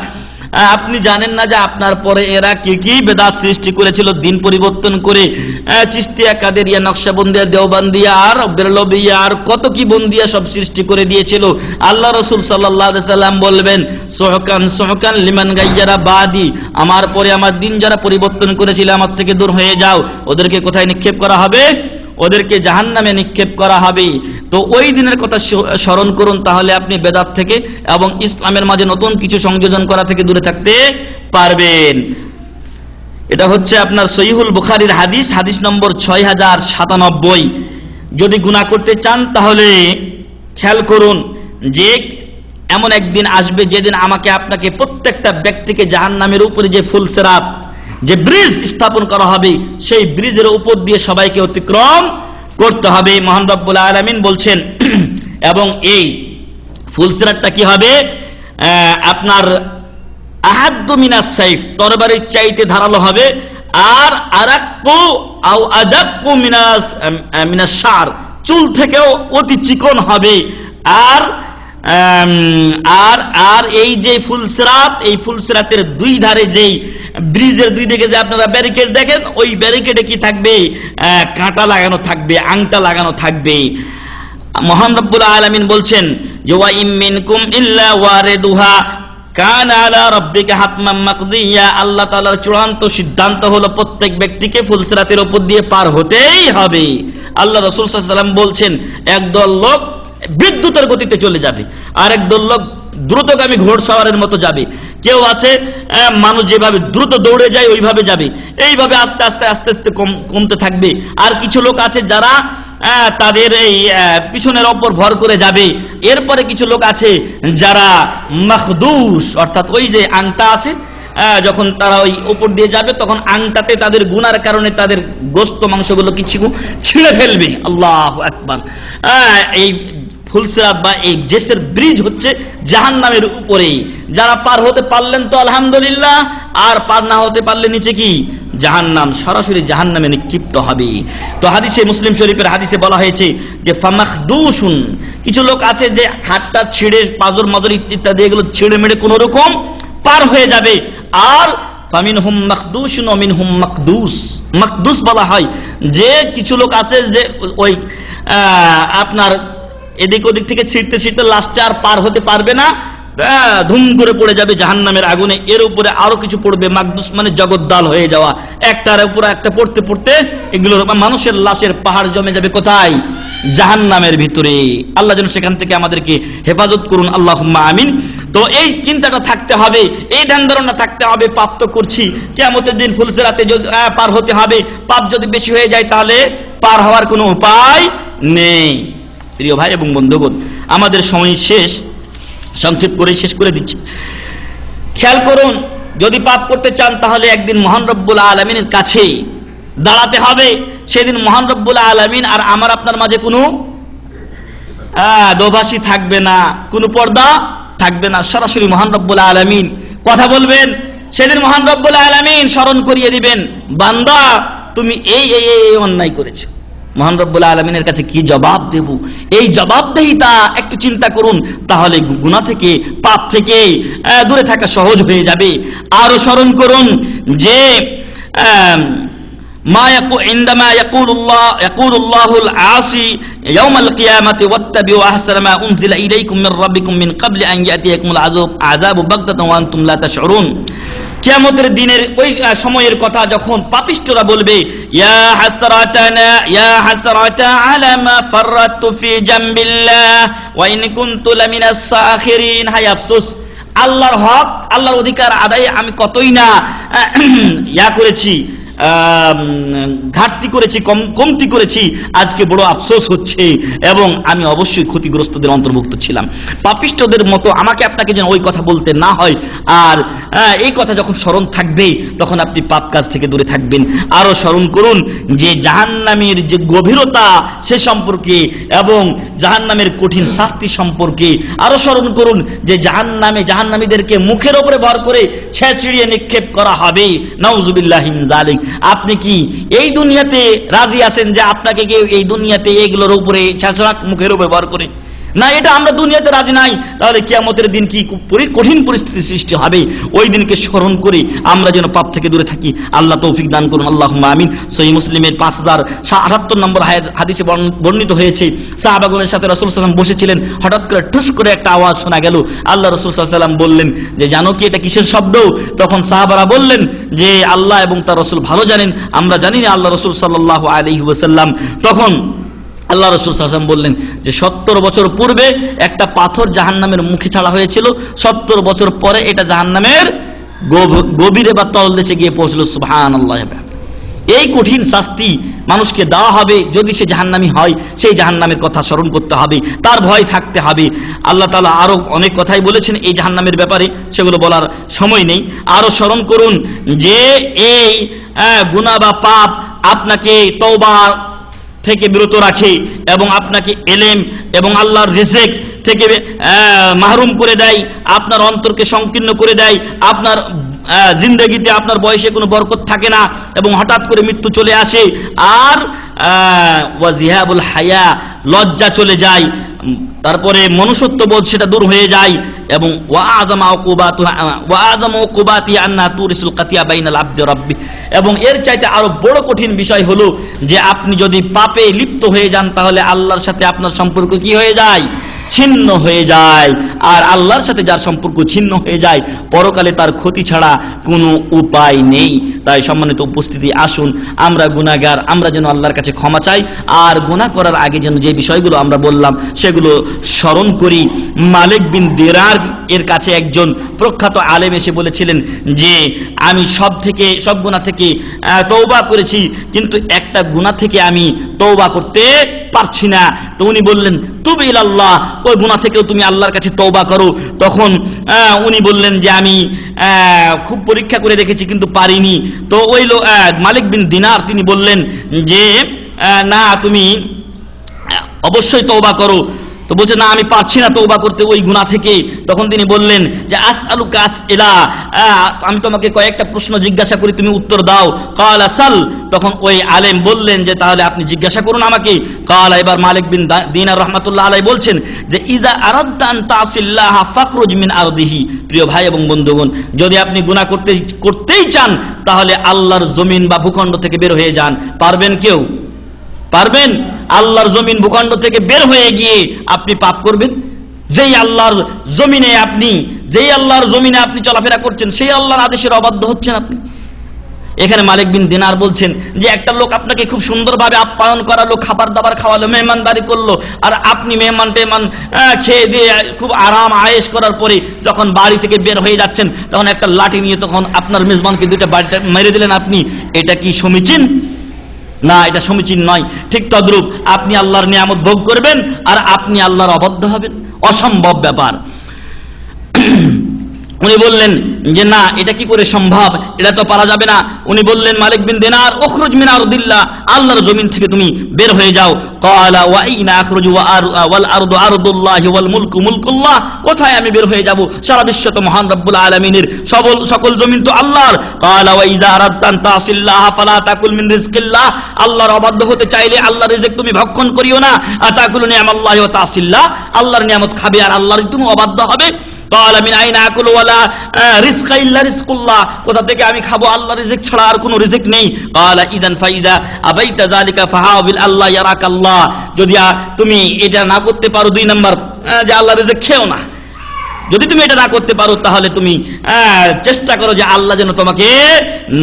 আপনি জানেন না যে আপনার পরে এরা কি কি বেদাত সৃষ্টি করেছিল, দিন পরিবর্তন করে চিশতিয়া, কাদেরিয়া, নকশবন্দিয়া, দেওবন্দিয়া আর বেরলভিয়া আর কত কি বন্দিয়া সব সৃষ্টি করে দিয়েছিল। আল্লাহ রাসূল সাল্লাল্লাহু আলাইহি সাল্লাম বলবেন, সুহকান সুহকান লিমান গায়্যারা বাদি, আমার পরে আমার দিন যারা পরিবর্তন করেছিল, আমার থেকে দূর হয়ে যাও। ওদেরকে কোথায় নিক্ষেপ করা হবে? ওদেরকে জাহান্নামে নিক্ষেপ করা হবে। তো ওই দিনের কথা স্মরণ করুন, তাহলে আপনি বেদাত থেকে এবং ইসলামের মাঝে নতুন কিছু সংযোজন করা থেকে দূরে থাকতে পারবেন। এটা হচ্ছে আপনার সহিহুল বুখারীর হাদিস, হাদিস নম্বর 6097। যদি গুনাহ করতে চান তাহলে খেয়াল করুন যে এমন একদিন আসবে যেদিন আমাকে আপনাকে প্রত্যেকটা ব্যক্তিকে জাহান্নামের উপরে যে ফুলসিরাত, যে ব্রিজ স্থাপন করা হবে, সেই ব্রিজের উপর দিয়ে সবাইকে অতিক্রম করতে হবে। মহান রব্বুল আলামিন বলছেন, এবং এই ফুলসিরাতটা কি হবে, আপনার আহাদ্দু মিনাস সাইফ, তরবারির চাইতে ধারালো হবে, আর আরাক্কু আও আদাক্কু মিনাস শার, চুল থেকেও অতি চিকন হবে। আর আর আর এই যে ফুলসিরাত, এই ফুলসিরাতের দুই ধারে যেই ব্রিজের দুই দিকে যে আপনারা ব্যারিকেড দেখেন, ওই ব্যারিকেডে কি থাকবে, কাঁটা লাগানো থাকবে, আংটা লাগানো থাকবে। মহান রব্বুল আলামিন বলছেন যে ওয়া ইম মিনকুম ইল্লা ওয়ারিদুহা কান আলা রাব্বিকা হাতমান মাকদিয়া, আল্লাহ তাআলার চূড়ান্ত সিদ্ধান্ত হলো প্রত্যেক ব্যক্তিকে ফুলসিরাতের উপর দিয়ে পার হতেই হবে। আল্লাহ রাসূল সাল্লাল্লাহু আলাইহি ওয়াসাল্লাম বলছেন, একদল লোক বিদ্যুতের গতিতে চলে যাবে, আর একদল লোক দ্রুতগামী ঘোড়সওয়ারের মতো যাবে। কেউ আছে মানুষ যেভাবে দ্রুত দৌড়ে যায় ওইভাবে যাবে, এইভাবে আস্তে আস্তে আস্তে আস্তে কমতে থাকবে। আর কিছু লোক আছে যারা তাদের এই পিছনের ওপর ভর করে যাবে। এরপরে কিছু লোক আছে যারা মাখদুস, অর্থাৎ ওই যে আংটা আছে, যখন তারা ওই উপর দিয়ে যাবে তখন আংটাতে তাদের গুনার কারণে তাদের গোস্ত মাংসগুলো কিছু ছিঁড়ে ফেলবে। আল্লাহু আকবার। এই ফুলসিরাত বা এই জেসের ব্রিজ হচ্ছে জাহান্নামের উপরেই। যারা পার হতে পারলেন তো আলহামদুলিল্লাহ, আর পার না হতে পারলে নিচে কি জাহান্নাম, সরাসরি জাহান্নামে নিক্ষিপ্ত হবে। তো হাদিসে, মুসলিম শরীফের হাদিসে বলা হয়েছে যে ফামাখদুসুন, কিছু লোক আছে যে হাতটা ছিঁড়ে পাজর মাদর ইত্যাদি এগুলো ছিঁড়ে মেরে কোন রকম পার হয়ে যাবে। আর ফামিনহুম মাখদুসুন ওয়া মিনহুম মাকদুস, মাকদুস বলা হয় যে কিছু লোক আছে যে ওই আপনার এদিক ওদিক থেকে ছিঁড়তে ছিঁড়তে লাস্টে আর পার হতে পারবে না, ধুম করে পড়ে যাবে জাহান্নামের আগুনে। এর উপরে আরো কিছু পড়বে, মাকদুস মানে জগদ্দাল হয়ে যাওয়া, একটার উপর একটা পড়তে পড়তে এগুলোর মানুষের লাশের পাহাড় জমে যাবে কোথায়? জাহান্নামের ভিতরে। আল্লাহ যেন সেখান থেকে আমাদেরকে হেফাজত করুন, আল্লাহুম্মা আমিন। তো এই চিন্তাটা থাকতে হবে, এই ধ্যান ধারণা থাকতে হবে, পাপ তো করছি, কিয়ামতের দিন ফুলসিরাতে পার হতে হবে, পাপ যদি বেশি হয়ে যায় তাহলে পার হওয়ার কোনো উপায় নেই। প্রিয় ভাই এবং বন্ধুগণ, আমাদের সময় শেষ, সংক্ষেপ করে শেষ করে দিচ্ছি। খেয়াল করুন, যদি পাপ করতে চান তাহলে একদিন মহান রব্বুল আলামিনের কাছে দাঁড়াতে হবে। সেদিন মহান রব্বুল আলামিন আর আমার আপনার মাঝে কোনো দোভাষী থাকবে না, কোনো পর্দা থাকবে না, সরাসরি মহান রব্বুল আলামিন কথা বলবেন। সেদিন মহান রব্বুল আলামিন স্মরণ করিয়ে দিবেন, বান্দা তুমি এই এই এই অন্যায় করেছো। মহান রব্বুল আলামিনের কাছে কি জবাব দেব? এই জবাবদেহিতা একটু চিন্তা করুন, তাহলে গুনাহ থেকে, পাপ থেকে দূরে থাকা সহজ হয়ে যাবে। আরো স্মরণ করুন যে عندما يقول الله العاصي يوم القيامة واتبعوا أحسن ما أنزل إليكم من ربكم من قبل أن يأتيكم العذاب بغتة وأنتم لا تشعرون। কিয়ামতের দিনের ওই সময়ের কথা যখন পাপিষ্ঠরা বলবে, ইয়া হাসরাতা আলা মা ফাররাতু ফি জামবিল্লাহ ওয়া ইন কুনতু লামিনাস সাখিরিন, হায় আফসোস, আল্লাহর হক, আল্লাহর অধিকার আদায়ে আমি কতই না করেছি, ঘাটতি করেছি, কমতি করেছি, আজকে বড় আফসোস হচ্ছে এবং আমি অবশ্যই ক্ষতিগ্রস্তদের অন্তর্ভুক্ত ছিলাম। পাপিষ্ঠদের মতো আমাকে আপনাকে যেন ওই কথা বলতে না হয়। আর এই কথা যখন স্মরণ থাকবে তখন আপনি পাপ কাজ থেকে দূরে থাকবেন। আরো স্মরণ করুন যে জাহান্নামের যে গভীরতা সে সম্পর্কে এবং জাহান্নামের কঠিন শাস্তি সম্পর্কে আরো স্মরণ করুন যে জাহান্নামীদেরকে মুখের উপরে ভর করে ছেঁচড়িয়ে নিক্ষেপ করা হবে। নাউজুবিল্লাহি মিন যালিক। আপনি কি এই দুনিয়াতে রাজি আছেন যে আপনাকে কেউ এই দুনিয়াতে এগুলোর উপরে ছেঁচড়া মুখের উপরে ভর করে? না, এটা আমরা দুনিয়াতে রাজি নাই। তাহলে কিয়ামতের দিন কি কঠিন পরিস্থিতি সৃষ্টি হবে। ওই দিনকে স্মরণ করে আমরা যেন পাপ থেকে দূরে থাকি। আল্লাহ তৌফিক দান করুন, আল্লাহুম্মা আমিন। সহিহ মুসলিমের 5078 নম্বর হাদিসে বর্ণিত হয়েছে, সাহাবাগণের সাথে রাসূল সাল্লাল্লাহু আলাইহি ওয়াসাল্লাম বসেছিলেন, হঠাৎ করে ঠুস করে একটা আওয়াজ শোনা গেল। আল্লাহ রাসূল সাল্লাল্লাহু আলাইহি ওয়াসাল্লাম বললেন যে জানো কি এটা কিসের শব্দ? তখন সাহাবারা বললেন যে আল্লাহ এবং তার রাসূল ভালো জানেন, আমরা জানি না। আল্লাহ রাসূল সাল্লাল্লাহু আলাইহি ওয়াসাল্লাম তখন আল্লাহ রাসূল সাল্লাল্লাহু আলাইহি ওয়াসাল্লাম বললেন যে 70 বছর পূর্বে একটা পাথর জাহান্নামের মুখে ছাড়া হয়েছিল, 70 বছর পরে এটা জাহান্নামের গভীরে বা তলদেশে গিয়ে পৌঁছলো। সুবহানাল্লাহ। এই কঠিন শাস্তি মানুষকে দেওয়া হবে। যদি সে জাহান্নামী হয় সেই জাহান্নামের কথা স্মরণ করতে হবে, তার ভয় থাকতে হবে। আল্লাহ তাআলা আরো অনেক কথাই বলেছেন এই জাহান্নামের ব্যাপারে, সেগুলো বলার সময় নেই। আরো স্মরণ করুন যে এই গুনাহ বা পাপ আপনাকে তওবা থেকে বিরত রাখে এবং আপনাকে ইলম এবং আল্লাহর রিজিক থেকে মাহরুম করে দেয়, আপনার অন্তরকে সংকীর্ণ করে দেয়, আপনার জিন্দেগিতে আপনার বয়সে কোনো বরকত থাকে না এবং হঠাৎ করে মৃত্যু চলে আসে। আর ওয়াজিহাবুল হায়া, লজ্জা চলে যায়, তারপরে মনুষ্যত্ববোধ সেটা দূর হয়ে যায় এবং এবং এর চাইতে আরো বড় কঠিন বিষয় হলো যে আপনি যদি পাপে লিপ্ত হয়ে যান তাহলে আল্লাহর সাথে আপনার সম্পর্ক কি হয়ে যায়? ছিন্ন হয়ে যায়। আর আল্লাহর সাথে যার সম্পর্ক ছিন্ন হয়ে যায়, পরকালে তার ক্ষতি ছাড়া কোনো উপায় নেই। তাই সম্মানিত উপস্থিতি, আসুন আমরা গুনাহগার, আমরা যেন আল্লাহর কাছে ক্ষমা চাই, আর গুনাহ করার আগে যেন যে বিষয়গুলো আমরা বললাম সেগুলো স্মরণ করি। মালিক বিন দিনার এর কাছে একজন প্রখ্যাত আলেম এসে বলেছিলেন যে আমি সব গুনাহ থেকে তওবা করেছি, কিন্তু একটা গুনাহ থেকে আমি তওবা করতে পারছি না। তো উনি বললেন তুব ইলাল্লাহ, ওই গুনাহ থেকেও তুমি আল্লাহর কাছে তওবা করো। তখন উনি বললেন যে আমি খুব পরীক্ষা করে দেখেছি কিন্তু পারিনি। তো ওই মালিক বিন দিনার তিনি বললেন যে না, তুমি অবশ্যই তওবা করো। তো বলছে না, আমি পারছি না তওবা করতে ওই গুনাহ থেকে। তখন তিনি বললেন যে আসআলুকা আসইলা, আমি তোমাকে কয়েকটা প্রশ্ন জিজ্ঞাসা করি, তুমি উত্তর দাও। ক্বালা সাল, তখন ওই আলেম বললেন যে তাহলে আপনি জিজ্ঞাসা করুন আমাকে। ক্বালা, এবার মালিক বিন দিনার রাহমাতুল্লাহ আলাইহি বলছেন যে ইযা আরাদতা আন তাসিল্লাহ ফাখরুজ মিন আরদিহি। প্রিয় ভাই এবং বন্ধুগণ, যদি আপনি গুনাহ করতেই চান তাহলে আল্লাহর জমিন বা ভূখণ্ড থেকে বের হয়ে যান। পারবেন কেউ? পারবেন? আল্লাহর জমিন ভূখণ্ড থেকে বের হয়ে গিয়ে আপনি পাপ করবেন? যেই আল্লাহর জমিনে আপনি চলাফেরা করছেন, সেই আল্লাহর আদেশের অবাধ্য হচ্ছেন আপনি। এখানে মালিক বিন দিনার বলছেন যে একটা লোক আপনাকে খুব সুন্দরভাবে আপ্যায়ন করালো, খাবার দাবার খাওয়ালো, মেহমানদারি করলো, আর আপনি মেহমান খেয়ে দিয়ে খুব আরাম আয়েশ করার পরে যখন বাড়ি থেকে বের হয়ে যাচ্ছেন, তখন একটা লাঠি নিয়ে তখন আপনার মেজবানকে দুইটা বাড়িটা মেরে দিলেন আপনি। এটা কি সমীচীন? না, এটা সমীচীন নয়। ঠিক তদ্রূপ আপনি আল্লাহর নিয়ামত ভোগ করবেন আর আপনি আল্লাহর অবাধ্য হবেন, অসম্ভব ব্যাপার। উনি বললেন যে না, এটা কি করে সম্ভব, এটা তো পারা যাবে না। উনি বললেন মালিক বিন দিনার উখরুজ মিন আরদিল্লাহ, আল্লাহর জমিন থেকে তুমি বের হয়ে যাও। ক্বালা ওয়া আইনা আখরুজু ওয়াল আরদু আরদুল্লাহি ওয়াল মুলকু মুলকুল্লাহ, কোথায় আমি বের হয়ে যাব? সারা বিশ্ব তো মহান রব্বুল আলামিনের, সকল জমিন তো আল্লাহর। ক্বালা ওয়া ইযা আরাদতা আন তাসিল্লাহ ফালা তাকুল মিন রিজকিল্লাহ, আল্লাহর অবাধ্য হতে চাইলে আল্লাহর রিজিক তুমি ভক্ষণ করিও না। আতাকুলু নি'মাল্লাহি ওয়া তাসিল্লাহ, আল্লাহর নিয়ামত খাবে আর আল্লাহর তুমি অবাধ্য হবে। ক্বালা মিন আইনা আকুলু ওয়ালা রিজকা ইল্লা রিজকুল্লাহ, কোথা থেকে আমি খাবো? আল্লাহর রিজিক ছাড়া আর কোনো রিজিক নেই। ক্বালা ইযান ফাইদা আবাইতা যালিকা ফাহাবিল আল্লাহ ইয়ারাকাল্লাহ, যদি তুমি এটা না করতে পারো, 2 নাম্বার যে আল্লাহর রিজিক খেও না, যদি তুমি এটা না করতে পারো তাহলে তুমি চেষ্টা করো যে আল্লাহ যেন তোমাকে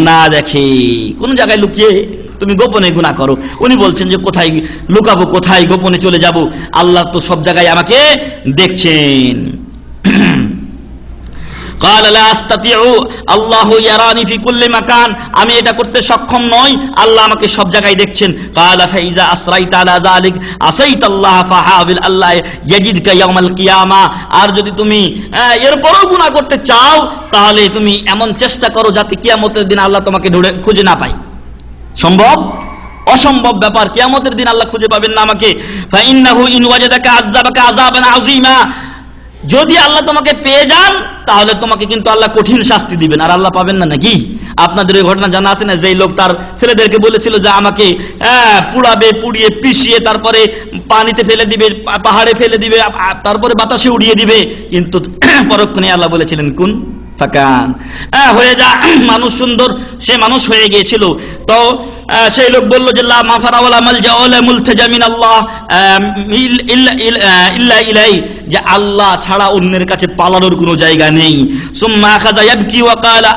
না দেখে, কোন জায়গায় লুকিয়ে তুমি গোপনে গুনাহ করো। উনি বলছেন যে কোথায় লুকাবো, কোথায় গোপনে চলে যাব? আল্লাহ তো সব জায়গায় আমাকে দেখছেন। قال لا استطيع الله يراني في كل مكان, আমি এটা করতে সক্ষম নই, আল্লাহ আমাকে সব জায়গায় দেখছেন। قال فاذا اسريت على ذلك عصيت الله فحاول الله يجدك يوم القيامه, আর যদি তুমি এরপরও গুনাহ করতে চাও তাহলে তুমি এমন চেষ্টা করো যাতে কিয়ামতের দিন আল্লাহ তোমাকে খুঁজে না পায়। সম্ভব? অসম্ভব ব্যাপার। কিয়ামতের দিন আল্লাহ খুঁজে পাবেন না আমাকে। فانه ان وجدك عذبك عذابا عظيما, যদি আল্লাহ তোমাকে পেয়ে যান তাহলে তোমাকে কিন্তু আল্লাহ কঠিন শাস্তি দিবেন, আর আল্লাহ পাবেন না নাকি? আপনাদের ওই ঘটনা জানা আছে না, যেই লোক তার ছেলেদেরকে বলেছিল যে আমাকে পুড়াবে, পুড়িয়ে পিষিয়ে তারপরে পানিতে ফেলে দিবে, পাহাড়ে ফেলে দিবে, তারপরে বাতাসে উড়িয়ে দিবে, কিন্তু পরক্ষণে আল্লাহ বলেছিলেন কুন ফাকান, হয়ে যা, মানুষ সুন্দর, সে মানুষ হয়ে গিয়েছিল। তো সেই লোক বলল যে লা মাফারা ওয়ালা মালজা ওয়ালা মুলতাজা মিন আল্লাহ ইল্লা ইলাই, যে আল্লাহ ছাড়া অন্যের কাছে পালানোর কোনো জায়গা নেই। সুম্মা আখাযা ইয়াবকি ওয়া ক্বালা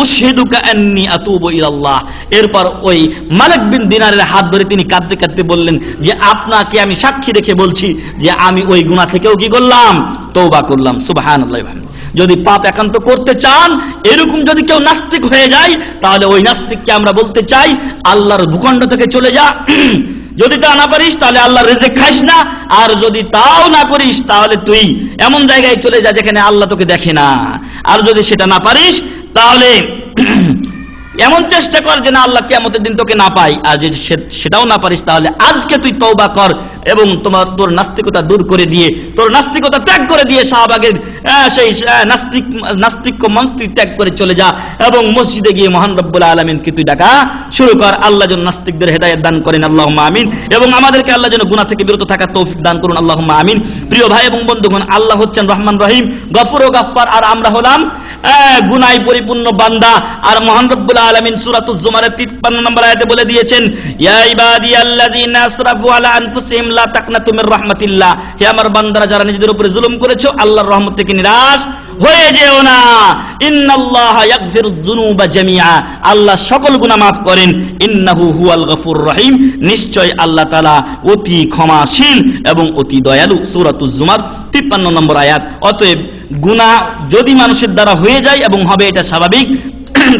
উশহিদুকা আন্নী আতুবু ইলাল্লাহ, এরপর ওই মালিক বিন দিনারের হাত ধরে তিনি কাঁদতে কাঁদতে বললেন যে আপনাকে আমি সাক্ষী রেখে বলছি যে আমি ওই গুনাহ থেকেও কি করলাম? তওবা করলাম। সুবহানাল্লাহ। যদি পাপ একান্ত করতে চান, এরকম যদি কেউ নাস্তিক হয়ে যায়, তাহলে ওই নাস্তিককে আমরা বলতে চাই আল্লাহর ভূখণ্ড থেকে চলে যা। যদি তা না পারিস তাহলে আল্লাহর রিজিক খাইস না, আর যদি তাও না করিস তাহলে তুই এমন জায়গায় চলে যা যেখানে আল্লাহ তোকে দেখে না। আর যদি সেটা না পারিস তাহলে এমন চেষ্টা কর যে না আল্লাহ কিয়ামতের দিন তোকে না পাই। আর যদি সেটাও না পারিস তাহলে আজকে তুই তওবা কর এবং তোর নাস্তিকতা দূর করে দিয়ে, তোর নাস্তিকতা ত্যাগ করে দিয়ে শাহবাগের সেই নাস্তিক্য মনস্তিক ত্যাগ করে চলে যা এবং মসজিদে গিয়ে মহান রব্বুল আলামিনকে তুই ডাকা শুরু কর। আল্লাহ যেন নাস্তিকদের হেদায়েত দান করেন, আল্লাহুম্মা আমিন। এবং আমাদেরকে আল্লাহ যেন গুনাহ থেকে বিরত থাকার তৌফিক দান করুন, আল্লাহুম্মা আমিন। প্রিয় ভাই এবং বন্ধুগণ, আল্লাহ হচ্ছেন রহমান রহিম, গফুর ও গাফফার, আর আমরা হলাম গুনাহে পরিপূর্ণ বান্দা। আর মহান রব্বুল আলামিন সূরাতুজ জুমারের 53 নম্বর আয়াতে বলে দিয়েছেন, ইয়া ইবাদিয়াল্লাযিনা আসরাফু আলা আনফুসিহিম লা তাকনাতু মির রাহমাতিল্লাহ, হে আমার বান্দারা যারা নিজেদের উপরে জুলুম করেছো আল্লাহর রহমত থেকে নিরাশ হয়ে যেও না। ইন্নাল্লাহা ইয়াগফিরুয যুনুবা জামিআ, আল্লাহ সকল গুনাহ মাফ করেন। ইন্নাহু হুয়াল গফুরুর রহিম, নিশ্চয় আল্লাহ তাআলা অতি ক্ষমাশীল এবং অতি দয়ালু। সূরাতুজ জুমার 53 নম্বর আয়াত। অতএব গুনাহ যদি মানুষের দ্বারা হয়ে যায় এবং হবে, এটা স্বাভাবিক,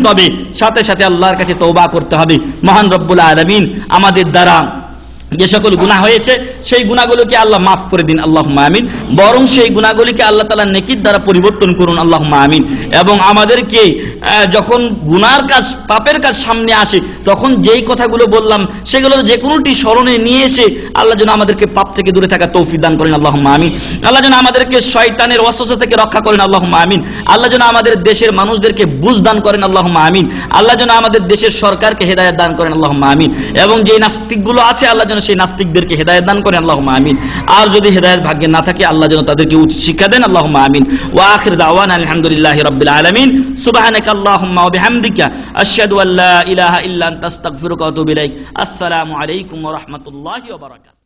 তবে সাথে সাথে আল্লাহর কাছে তওবা করতে হবে। মহান রব্বুল আলামিন আমাদের দ্বারা যে সকল গুনাহ হয়েছে সেই গুনাহগুলোকে আল্লাহ মাফ করে দিন, আল্লাহুম্মা আমিন। বরং সেই গুনাহগুলিকে আল্লাহ তাআলা নেকির দ্বারা পরিবর্তন করুন, আল্লাহুম্মা আমিন। এবং আমাদেরকে যখন গুনার কাজ, পাপের কাজ সামনে আসে, তখন যেই কথাগুলো বললাম সেগুলোর যে কোনোটি স্মরণে নিয়ে এসে আল্লাহ যেন আমাদেরকে পাপ থেকে দূরে থাকা তৌফিক দান করেন, আল্লাহুম্মা আমিন। আল্লাহ যেন আমাদেরকে শয়তানের ওয়াসওয়াসা থেকে রক্ষা করেন, আল্লাহুম্মা আমিন। আল্লাহ যেন আমাদের দেশের মানুষদেরকে বুঝ দান করেন, আল্লাহুম্মা আমিন। আল্লাহ যেন আমাদের দেশের সরকারকে হেদায়েত দান করেন, আল্লাহুম্মা আমিন। এবং যে নাস্তিকগুলো আছে আল্লাহ যেন সেই নাস্তিকদেরকে হেদায়েত দান করেন, আল্লাহুম্মা আমিন। আর যদি হেদায়েত ভাগ্যে না থাকে আল্লাহ যেন তাদেরকে উচিত শিক্ষা দেন, আল্লাহুম্মা আমিন। ওয়া আখির দাওয়ানা আলহামদুলিল্লাহি রাব্বিল আলামিন। সুবহানাকা আল্লাহুম্মা ওয়া বিহামদিকা আশহাদু আল্লা ইলাহা ইল্লা আনতা আস্তাগফিরুকা ওয়া আতুবু ইলাইক। আসসালামু আলাইকুম ওয়া রাহমাতুল্লাহি ওয়া বারাকাতুহু।